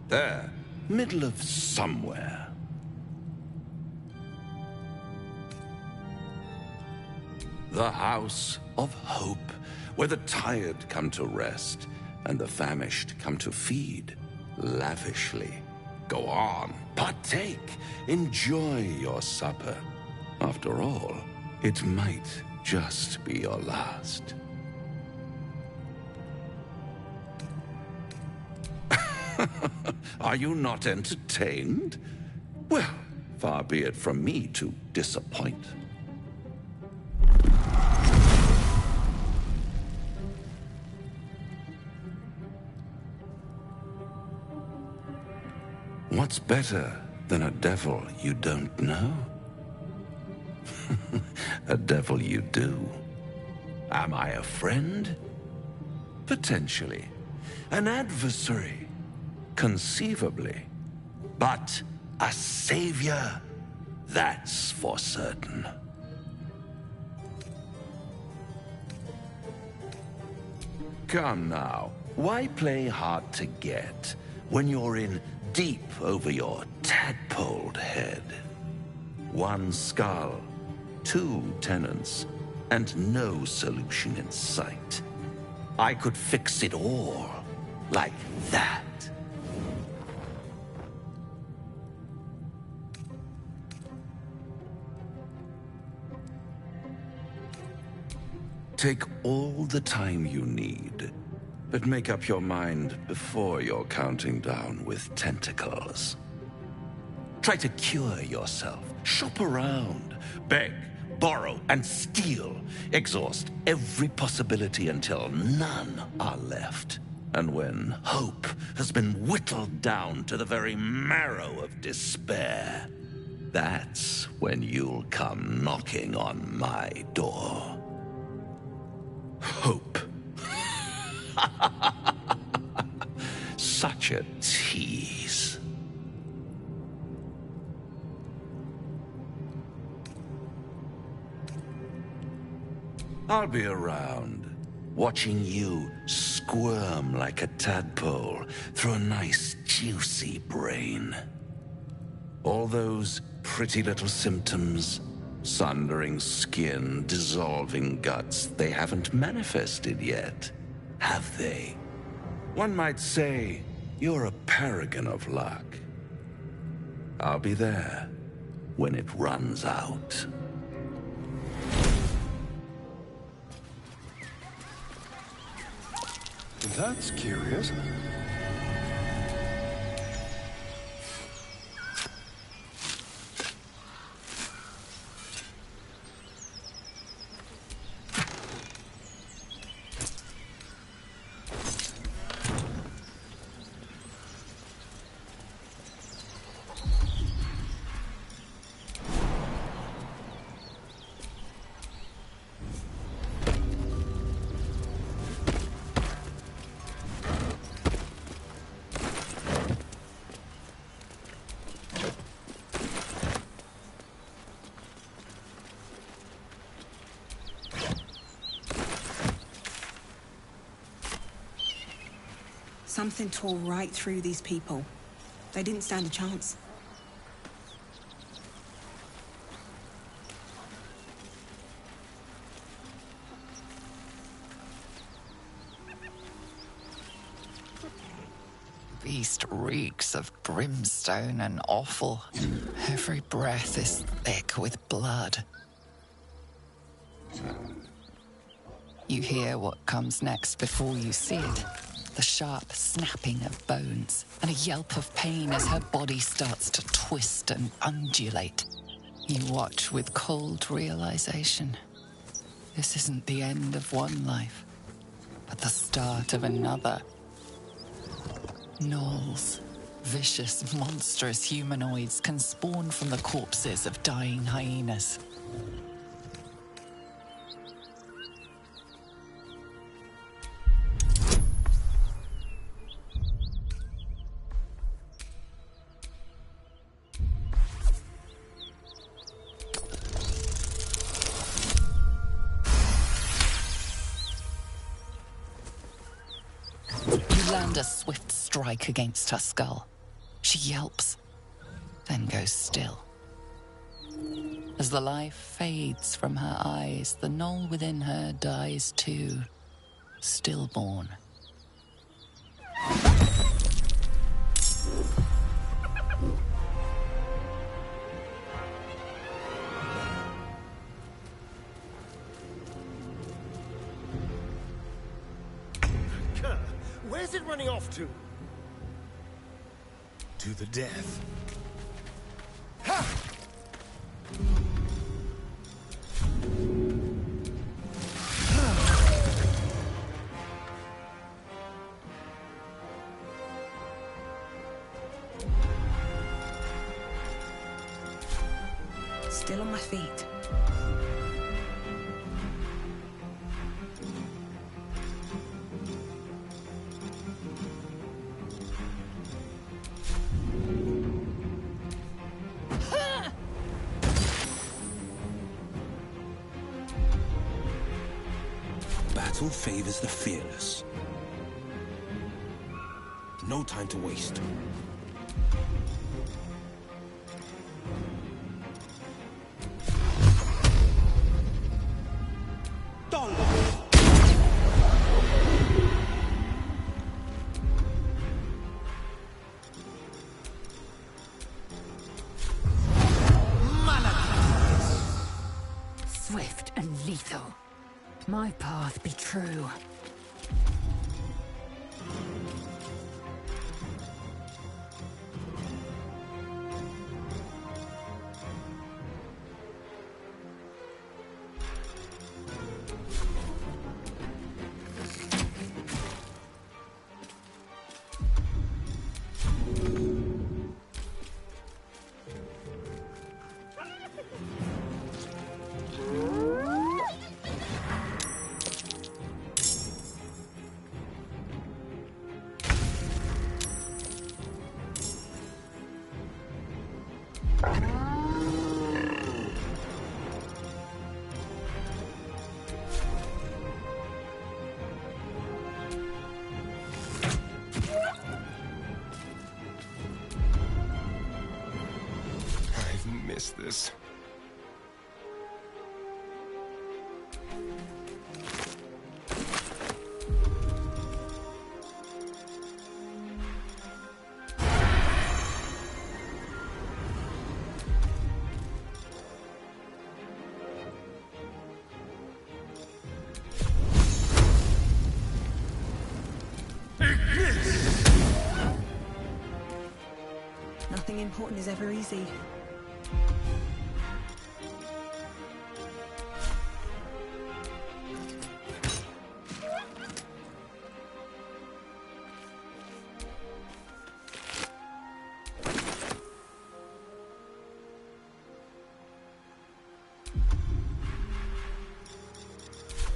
There, middle of somewhere. The House of Hope, where the tired come to rest and the famished come to feed lavishly. Go on, partake, enjoy your supper. After all, it might just be your last. Are you not entertained? Well, far be it from me to disappoint. What's better than a devil you don't know? A devil you do. Am I a friend? Potentially. An adversary? Conceivably. But a savior? That's for certain. Come now, why play hard to get when you're in deep over your tadpoled head? One skull, two tenants, and no solution in sight. I could fix it all, like that. Take all the time you need, but make up your mind before you're counting down with tentacles. Try to cure yourself. Shop around. Beg, borrow, and steal. Exhaust every possibility until none are left. And when hope has been whittled down to the very marrow of despair, that's when you'll come knocking on my door. Hope. Such a tease. I'll be around, watching you squirm like a tadpole through a nice, juicy brain. All those pretty little symptoms, sundering skin, dissolving guts, they haven't manifested yet, have they? One might say you're a paragon of luck. I'll be there when it runs out. That's curious. Something tore right through these people. They didn't stand a chance. feast reeks of brimstone and offal. Every breath is thick with blood. You hear what comes next before you see it. The sharp snapping of bones and a yelp of pain as her body starts to twist and undulate. You watch with cold realization. This isn't the end of one life, but the start of another. Gnolls, vicious, monstrous humanoids can spawn from the corpses of dying hyenas. A swift strike against her skull. She yelps, then goes still. As the life fades from her eyes, the gnoll within her dies too, stillborn. Where's it running off to? To the death. Ha! Still on my feet. Battle favors the fearless. No time to waste. Swift and lethal. My path be true. This. Nothing important is ever easy.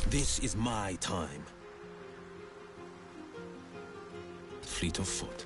This is my time. Fleet of foot.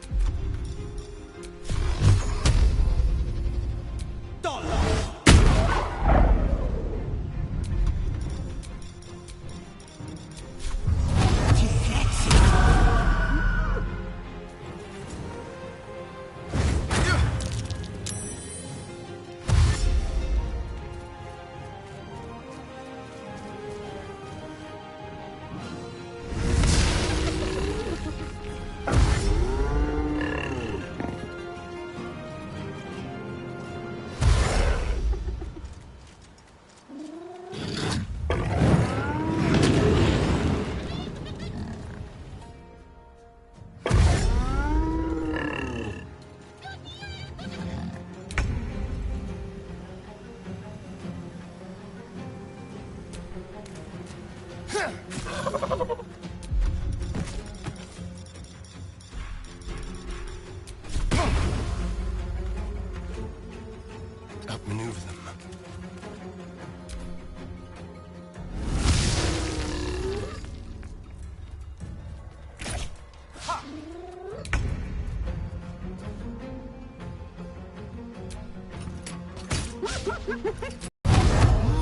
Outmaneuver them.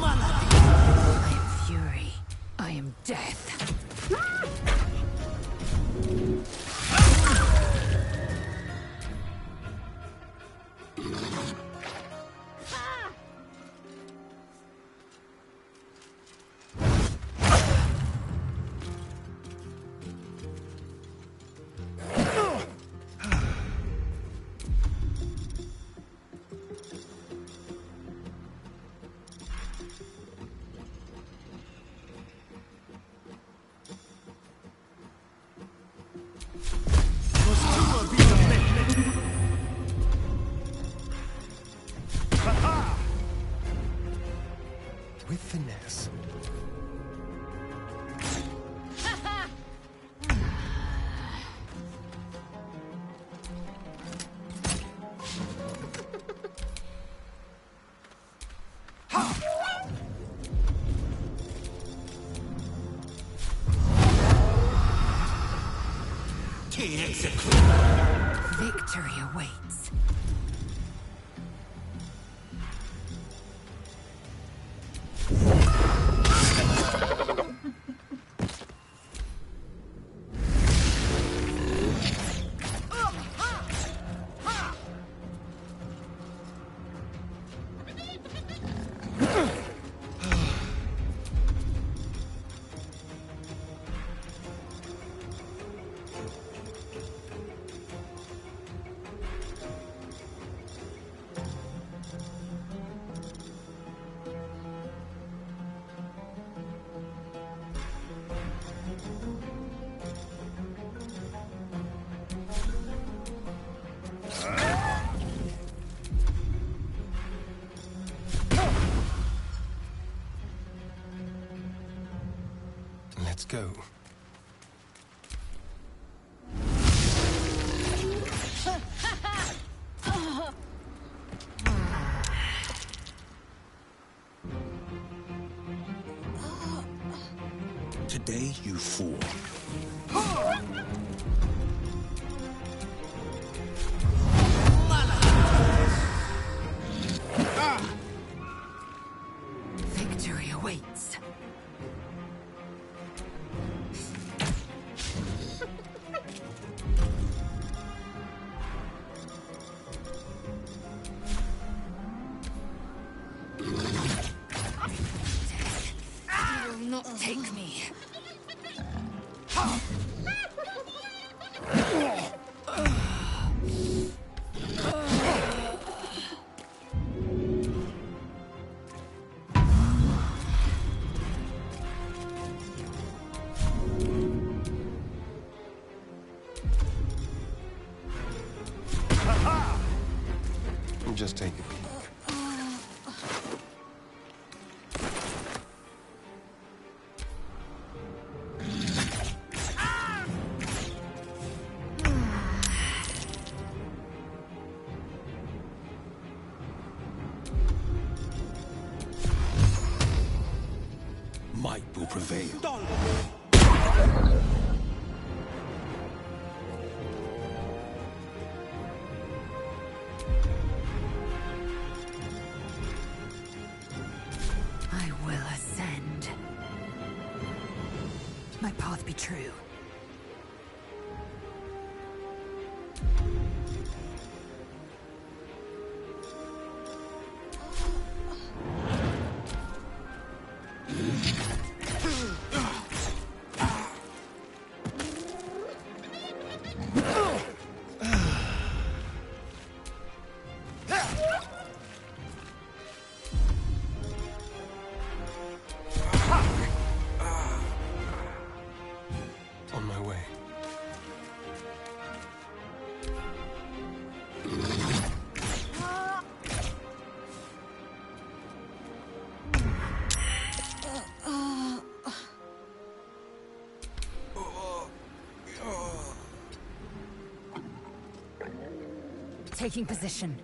I am fury. I am death. With finesse. Victory awaits. Let's go. Today you fall. Victory awaits. You will not take me. Just take a peek. Might will prevail. I will ascend. My path be true. Taking position.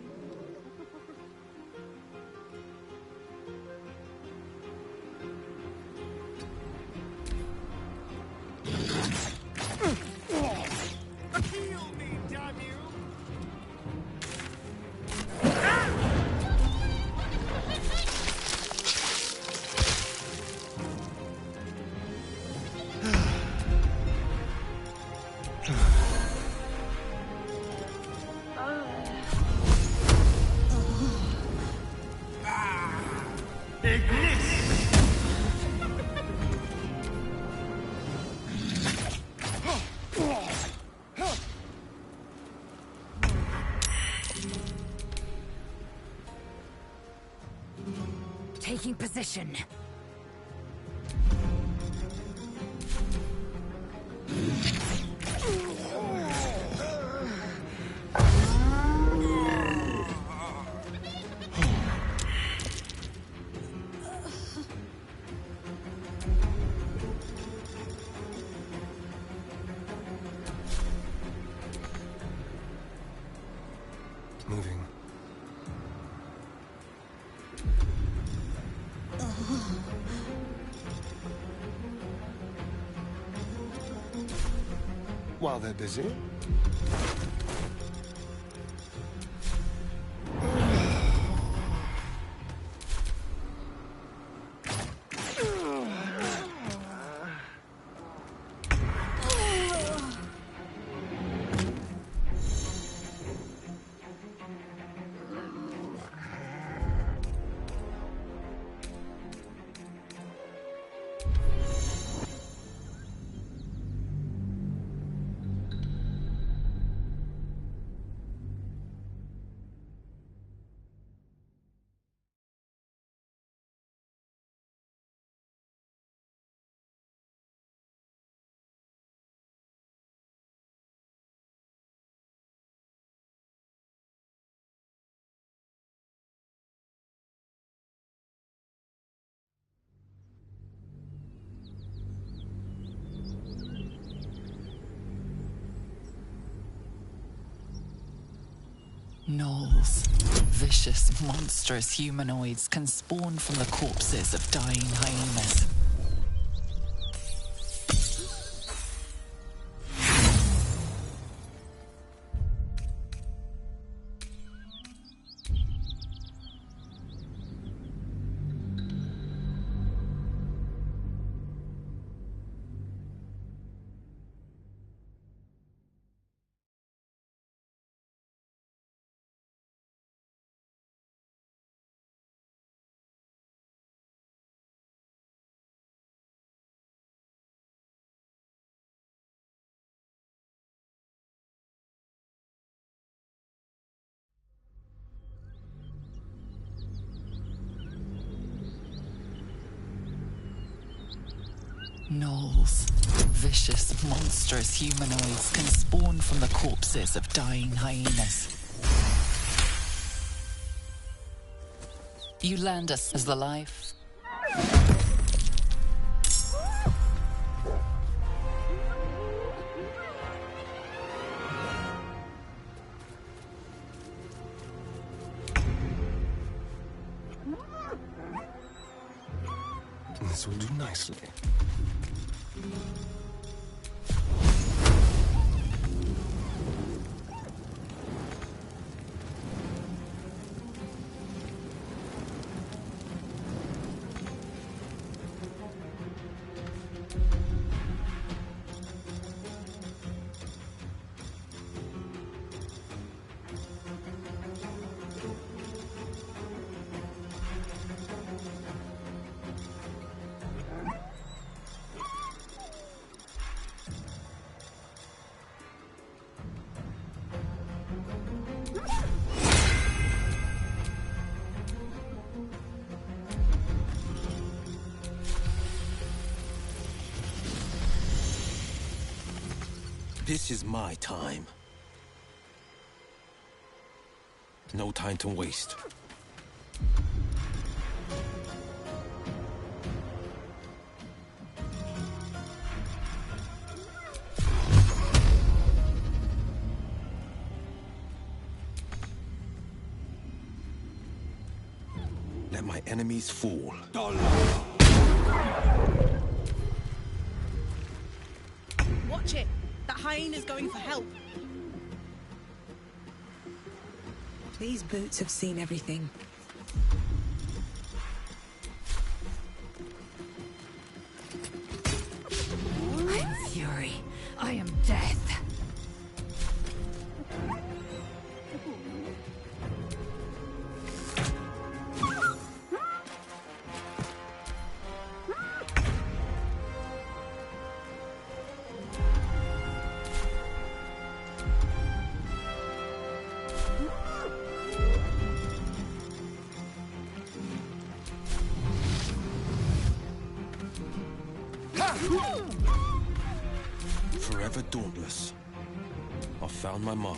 Taking position. Moving. While they're busy. Gnolls. Vicious, monstrous humanoids can spawn from the corpses of dying hyenas. Gnolls. Vicious, monstrous humanoids can spawn from the corpses of dying hyenas. You land us as the life. This will do nicely. This is my time. No time to waste. enemies fall. Watch it! That hyena's going for help. These boots have seen everything. I am fury. I am death. Forever dauntless. I've found my mark.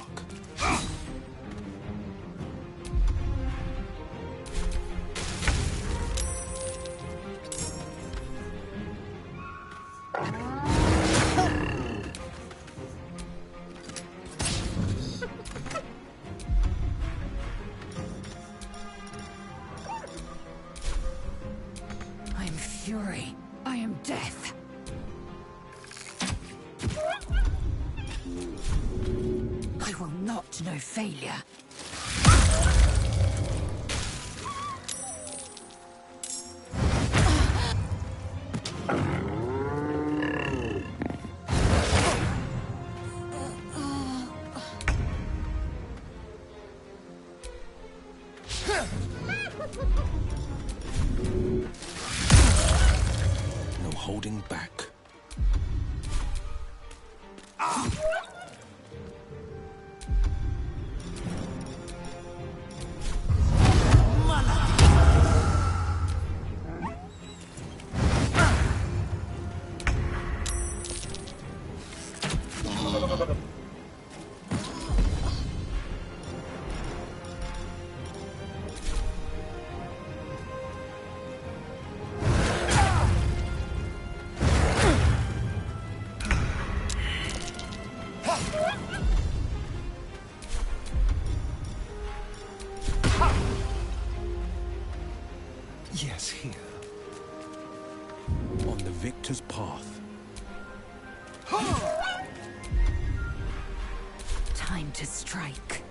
I am fury. I am death. I will not know failure. No holding back. Yes, here. On the victor's path. Time to strike.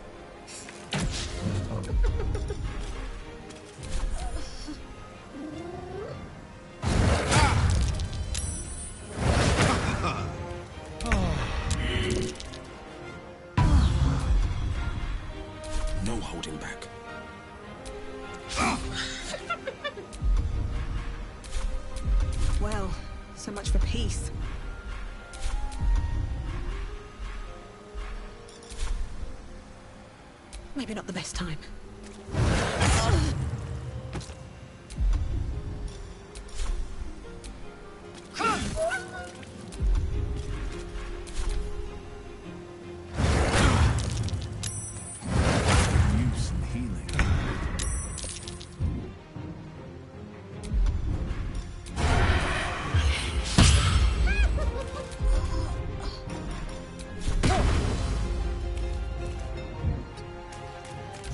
No holding back. Well, so much for peace. Maybe not the best time. Use some healing.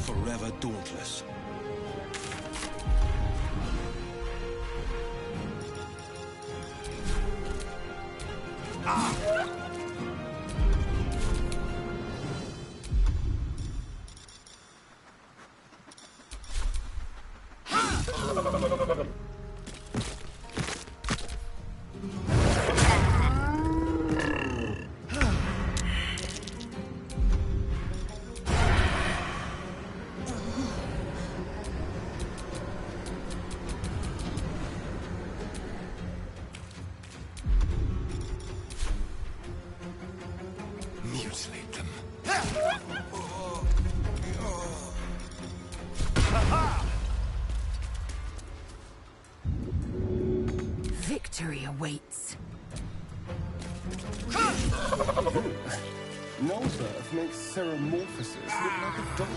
Forever dauntless. Mutilate them. Victory awaits. Null's birth makes Ceramorphosis look like a doll.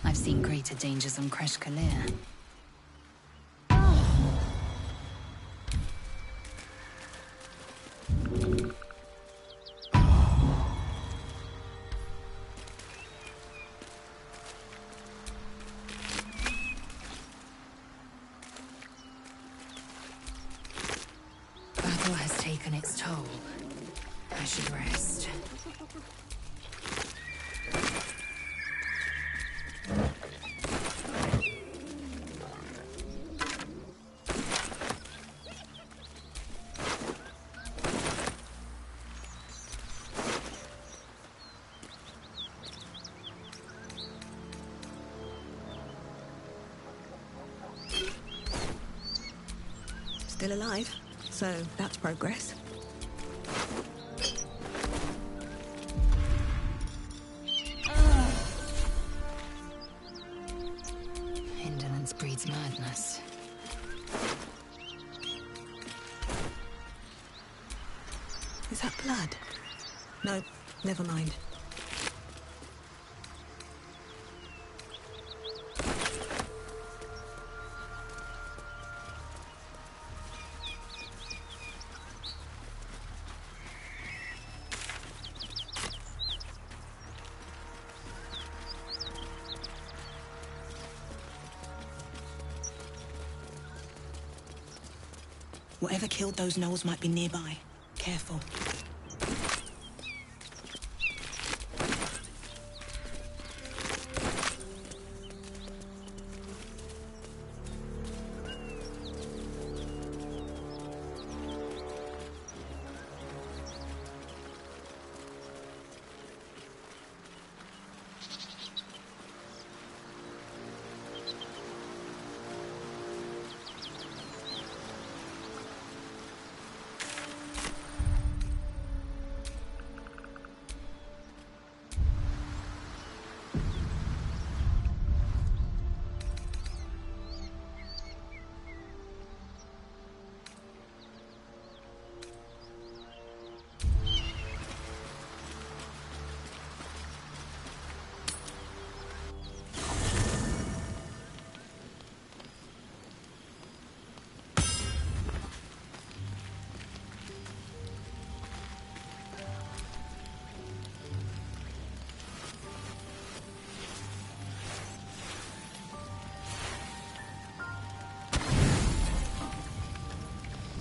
I've seen greater dangers on Kresh Kalir. taken its toll. I should rest. Still alive, so that's progress. Indolence breeds madness. Is that blood? No, never mind. Whatever killed those gnolls might be nearby. Careful.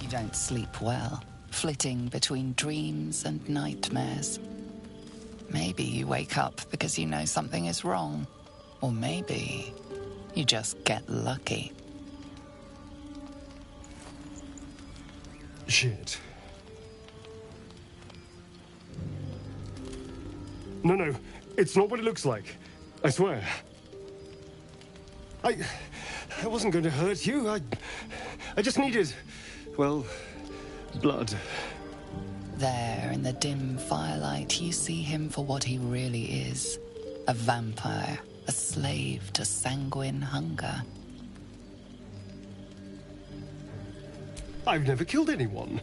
You don't sleep well, flitting between dreams and nightmares. Maybe you wake up because you know something is wrong. Or maybe you just get lucky. Shit. No, it's not what it looks like. I swear. I wasn't going to hurt you. I just needed, well, blood. There, in the dim firelight, you see him for what he really is. A vampire, a slave to sanguine hunger. I've never killed anyone.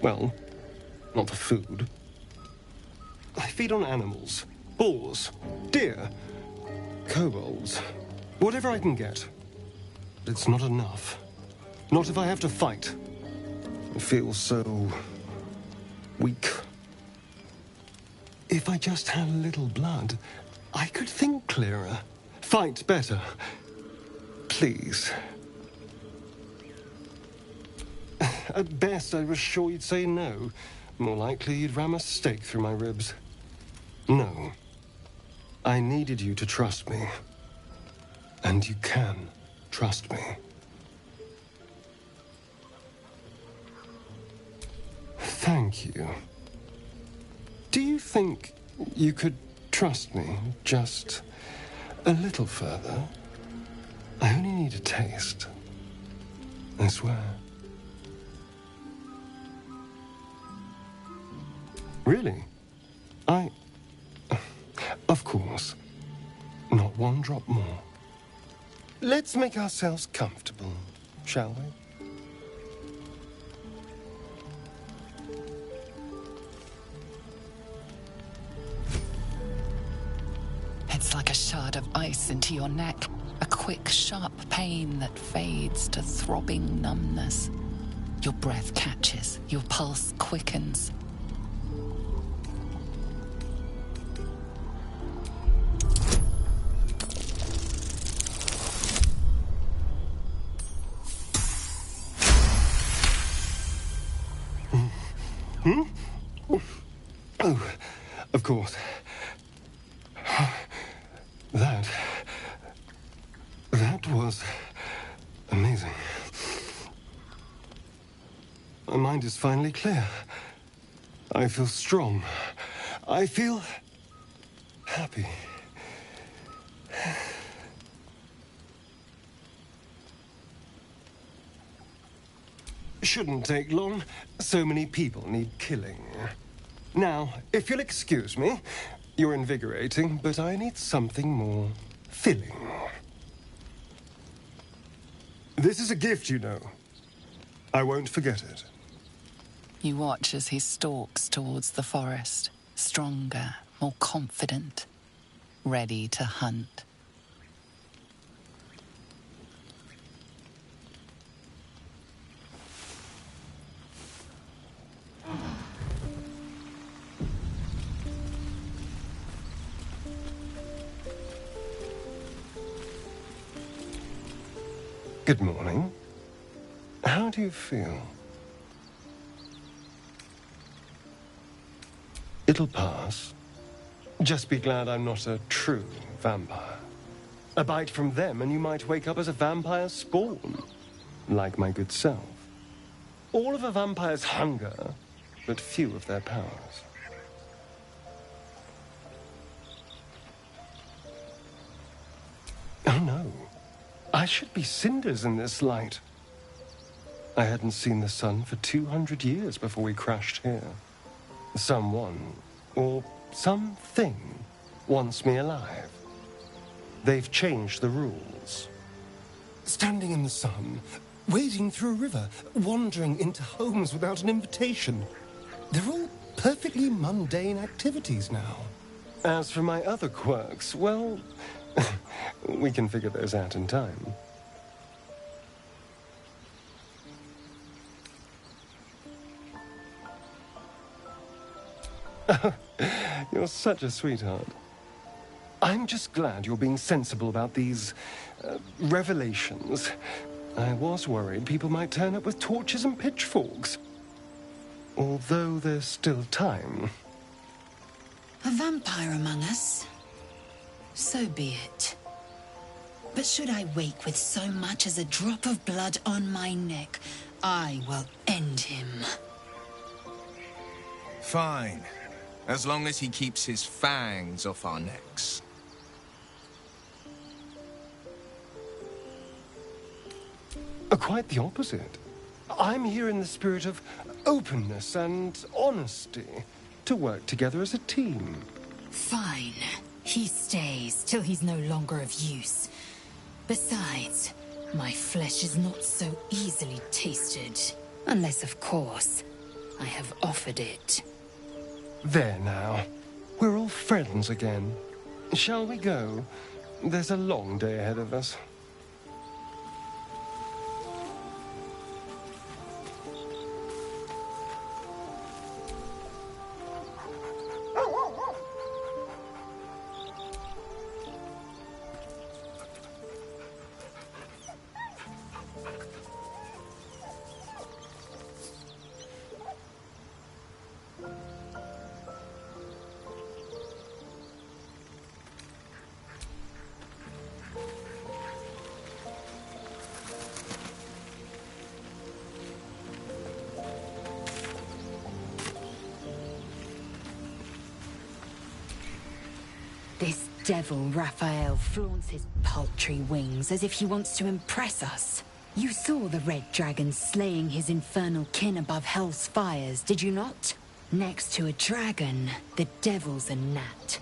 Well, not for food. I feed on animals. Boars, deer, kobolds, whatever I can get. But it's not enough. Not if I have to fight. I feel so weak. If I just had a little blood, I could think clearer, fight better. Please. At best, I was sure you'd say no. More likely, you'd ram a stake through my ribs. No. I needed you to trust me. And you can trust me. Thank you. Do you think you could trust me just a little further? I only need a taste. I swear. Really? Of course. Not one drop more. Let's make ourselves comfortable, shall we? It's like a shard of ice into your neck. A quick, sharp pain that fades to throbbing numbness. Your breath catches, your pulse quickens. Hmm? Oh, of course. That was amazing. My mind is finally clear. I feel strong. I feel happy. Shouldn't take long. So many people need killing. Now, if you'll excuse me, you're invigorating, but I need something more filling. This is a gift, you know. I won't forget it. You watch as he stalks towards the forest, stronger, more confident, ready to hunt. Good morning. How do you feel? It'll pass. Just be glad I'm not a true vampire. A bite from them and you might wake up as a vampire spawn, like my good self. All of a vampire's hunger, but few of their powers. Oh no. I should be cinders in this light. I hadn't seen the sun for 200 years before we crashed here. Someone, or something, wants me alive. They've changed the rules. Standing in the sun, wading through a river, wandering into homes without an invitation. They're all perfectly mundane activities now. As for my other quirks, well, we can figure those out in time. You're such a sweetheart. I'm just glad you're being sensible about these revelations. I was worried people might turn up with torches and pitchforks. Although there's still time. A vampire among us? So be it. But should I wake with so much as a drop of blood on my neck, I will end him. Fine. As long as he keeps his fangs off our necks. Quite the opposite. I'm here in the spirit of openness and honesty, to work together as a team. Fine. He stays till he's no longer of use. Besides, my flesh is not so easily tasted. Unless, of course, I have offered it. There now. We're all friends again. Shall we go? There's a long day ahead of us. This devil Raphael flaunts his paltry wings as if he wants to impress us. You saw the Red Dragon slaying his infernal kin above Hell's fires, did you not? Next to a dragon, the devil's a gnat.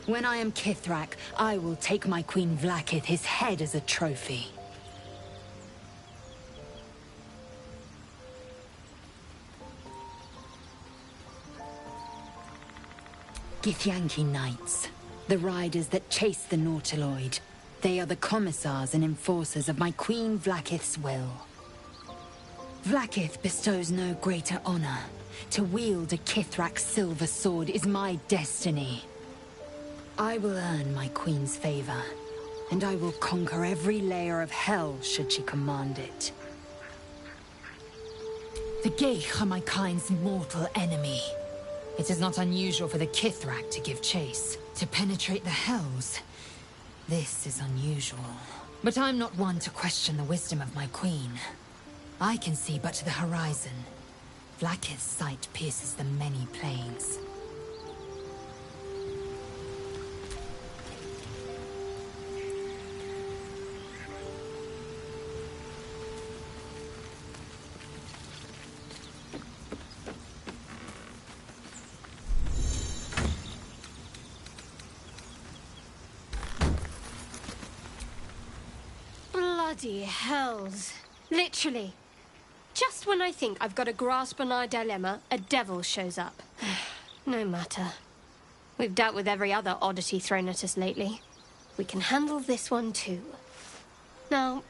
When I am Kithrak, I will take my Queen Vlaakith his head as a trophy. Githyanki Knights. The riders that chase the Nautiloid. They are the commissars and enforcers of my Queen Vlaakith's will. Vlaakith bestows no greater honor. To wield a Kithrak silver sword is my destiny. I will earn my Queen's favor, and I will conquer every layer of hell should she command it. The Geich are my kind's mortal enemy. It is not unusual for the Kithrak to give chase, to penetrate the Hells. This is unusual. But I'm not one to question the wisdom of my queen. I can see but to the horizon. Vlaakith's sight pierces the many plains. Bloody hells. Literally. Just when I think I've got a grasp on our dilemma, a devil shows up. No matter. We've dealt with every other oddity thrown at us lately. We can handle this one too. Now,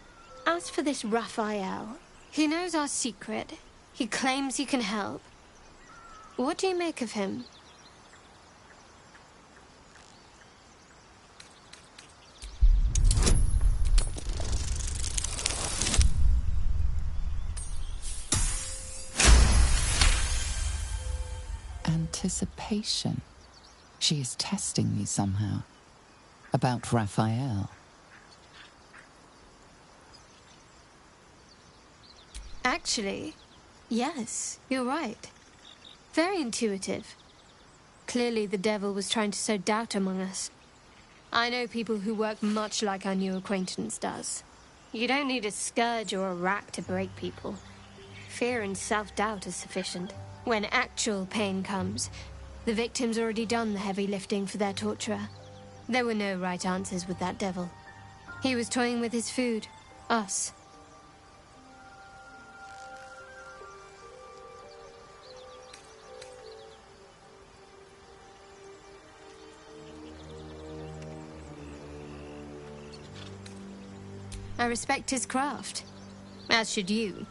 as for this Raphael, he knows our secret. He claims he can help. What do you make of him? Anticipation. She is testing me somehow. About Raphael. Actually, yes, you're right. Very intuitive. Clearly the devil was trying to sow doubt among us. I know people who work much like our new acquaintance does. You don't need a scourge or a rack to break people. Fear and self-doubt is sufficient. When actual pain comes, the victim's already done the heavy lifting for their torturer. There were no right answers with that devil. He was toying with his food. Us. I respect his craft. As should you.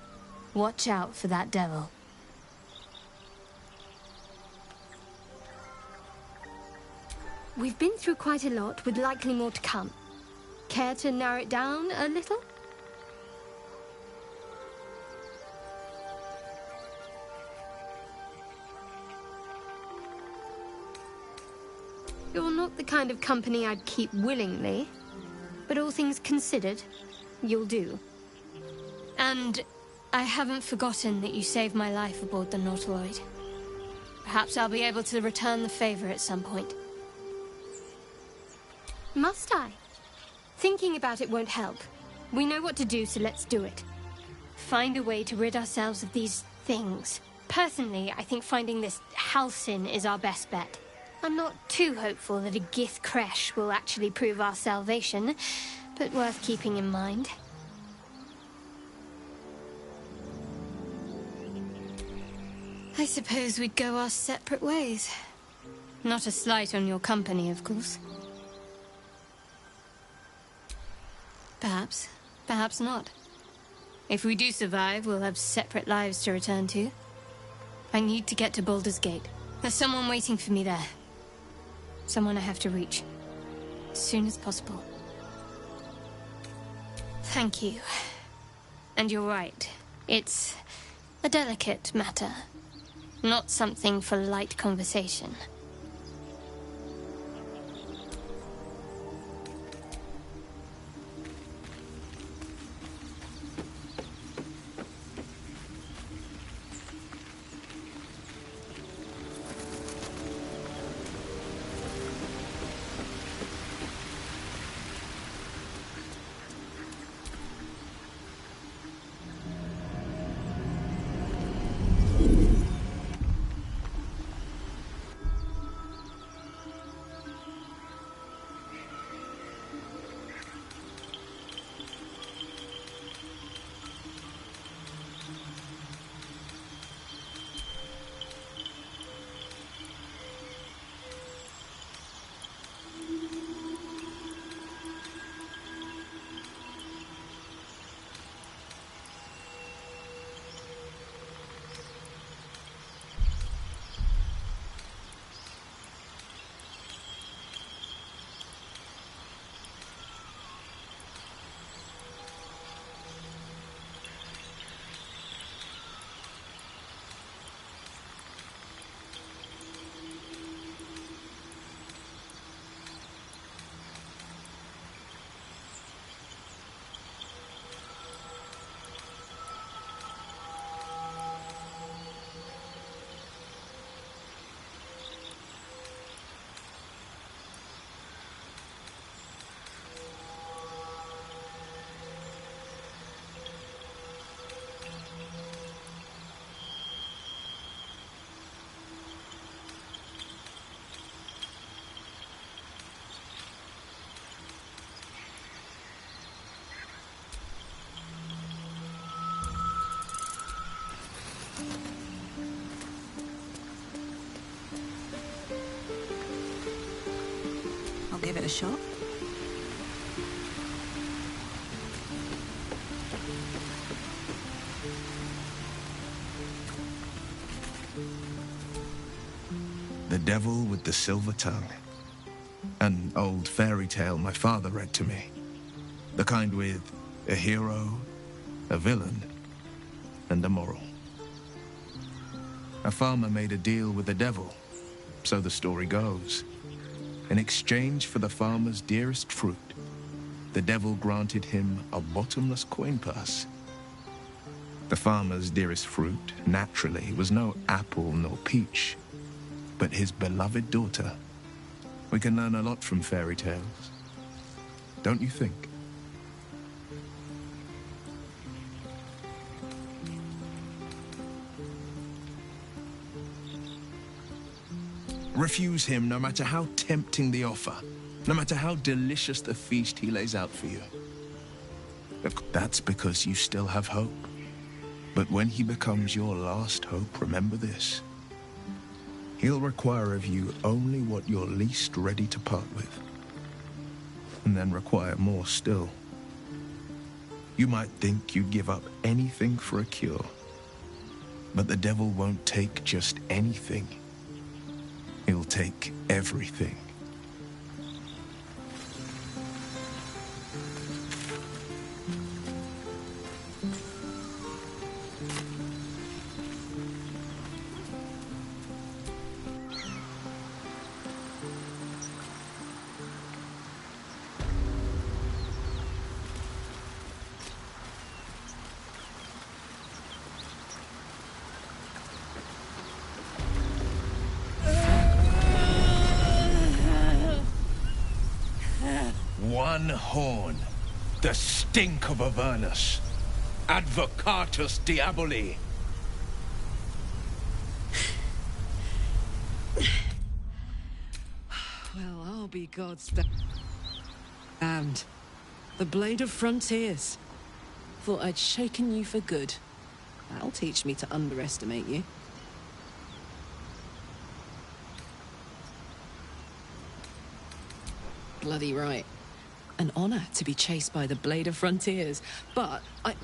Watch out for that devil. We've been through quite a lot, with likely more to come. Care to narrow it down a little? You're not the kind of company I'd keep willingly, but all things considered, you'll do. And I haven't forgotten that you saved my life aboard the Nautiloid. Perhaps I'll be able to return the favor at some point. Must I? Thinking about it won't help. We know what to do, so let's do it. Find a way to rid ourselves of these things. Personally, I think finding this Halsin is our best bet. I'm not too hopeful that a Gith Kresh will actually prove our salvation, but worth keeping in mind. I suppose we'd go our separate ways. Not a slight on your company, of course. Perhaps. Perhaps not. If we do survive, we'll have separate lives to return to. I need to get to Baldur's Gate. There's someone waiting for me there. Someone I have to reach. As soon as possible. Thank you. And you're right. It's a delicate matter. Not something for light conversation. I'll give it a shot. The Devil with the Silver Tongue. An old fairy tale my father read to me. The kind with a hero, a villain, and a moral. A farmer made a deal with the devil, so the story goes. In exchange for the farmer's dearest fruit, the devil granted him a bottomless coin purse. The farmer's dearest fruit, naturally, was no apple nor peach, but his beloved daughter. We can learn a lot from fairy tales, don't you think? Refuse him no matter how tempting the offer, no matter how delicious the feast he lays out for you. That's because you still have hope. But when he becomes your last hope, remember this. He'll require of you only what you're least ready to part with, and then require more still. You might think you'd give up anything for a cure, but the devil won't take just anything. He'll take everything. One horn, the stink of Avernus, Advocatus Diaboli. Well, I'll be God's damned. The Blade of Frontiers. Thought I'd shaken you for good. That'll teach me to underestimate you. Bloody right. An honor to be chased by the Blade of Frontiers, but I...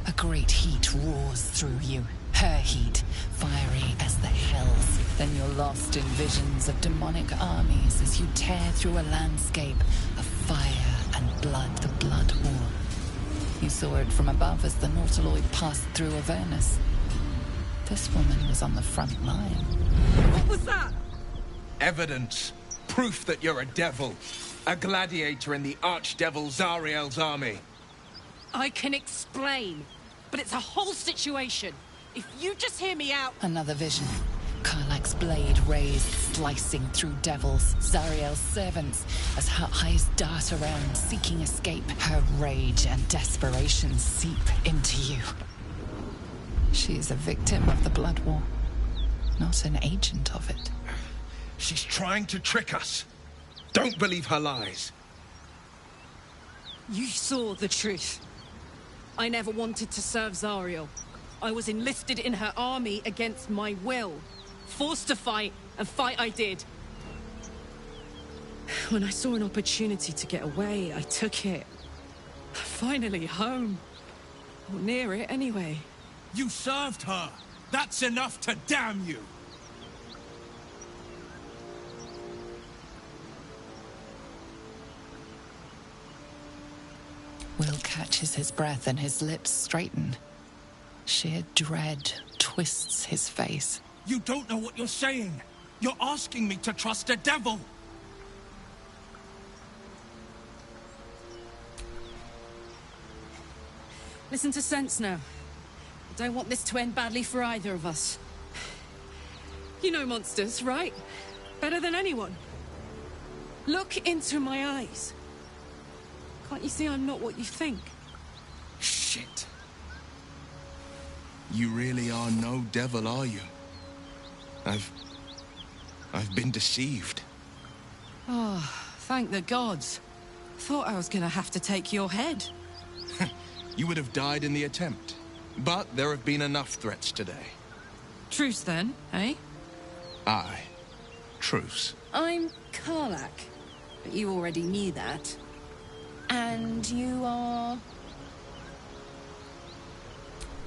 A great heat roars through you. Her heat, fiery as the hells. Then you're lost in visions of demonic armies as you tear through a landscape of fire and blood, the Blood War. You saw it from above as the Nautiloid passed through Avernus. This woman was on the front line. What was that? Evidence. Proof that you're a devil. A gladiator in the archdevil Zariel's army. I can explain, but it's a whole situation. If you just hear me out... Another vision. Karlach's blade raised, slicing through devils, Zariel's servants, as her eyes dart around, seeking escape. Her rage and desperation seep into you. She is a victim of the Blood War, not an agent of it. She's trying to trick us. Don't believe her lies. You saw the truth. I never wanted to serve Zariel. I was enlisted in her army against my will. Forced to fight, and fight I did. When I saw an opportunity to get away, I took it. Finally home. Or near it, anyway. You served her! That's enough to damn you! Will catches his breath and his lips straighten. Sheer dread twists his face. You don't know what you're saying! You're asking me to trust a devil! Listen to sense now. I don't want this to end badly for either of us. You know monsters, right? Better than anyone. Look into my eyes. Can't you see I'm not what you think? Shit. You really are no devil, are you? I've been deceived. Oh, thank the gods. Thought I was gonna have to take your head. You would have died in the attempt. But there have been enough threats today. Truce then, eh? Aye. Truce. I'm Karlach, but you already knew that. And you are...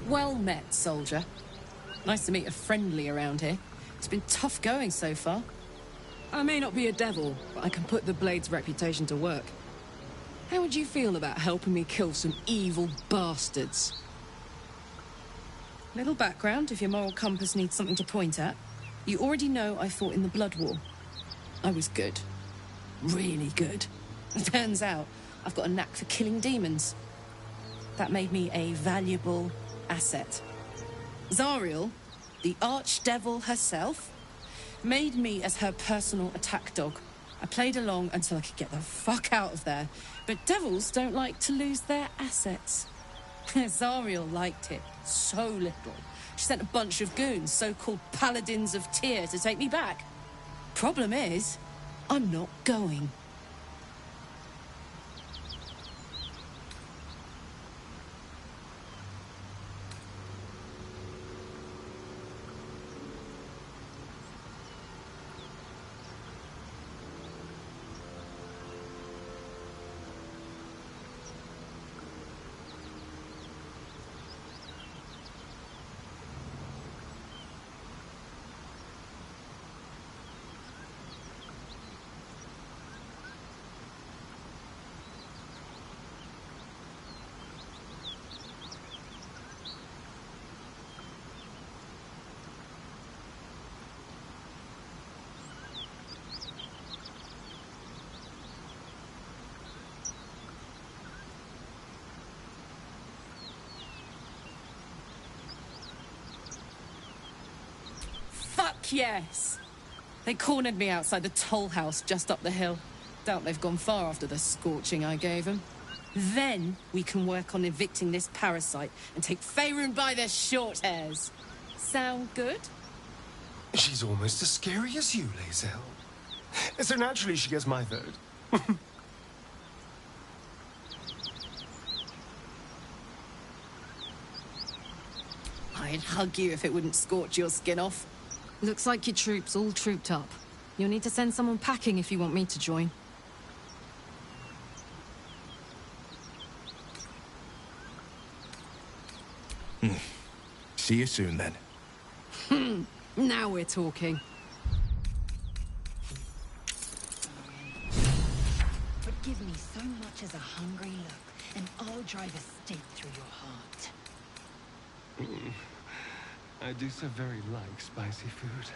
Well met, soldier. Nice to meet a friendly around here. It's been tough going so far. I may not be a devil, but I can put the Blade's reputation to work. How would you feel about helping me kill some evil bastards? Little background, if your moral compass needs something to point at. You already know I fought in the Blood War. I was good. Really good. It turns out I've got a knack for killing demons. That made me a valuable asset. Zariel, the archdevil herself, made me as her personal attack dog. I played along until I could get the fuck out of there. But devils don't like to lose their assets. Zariel liked it so little. She sent a bunch of goons, so-called Paladins of Tyr, to take me back. Problem is, I'm not going. Fuck yes! They cornered me outside the toll house just up the hill. Doubt they've gone far after the scorching I gave them. Then we can work on evicting this parasite and take Faerun by their short hairs. Sound good? She's almost as scary as you, Lae'zel. So naturally she gets my vote. I'd hug you if it wouldn't scorch your skin off. Looks like your troops all trooped up. You'll need to send someone packing if you want me to join. See you soon, then. Now we're talking. But give me so much as a hungry look, and I'll drive a stake through your heart. I do so very like spicy food.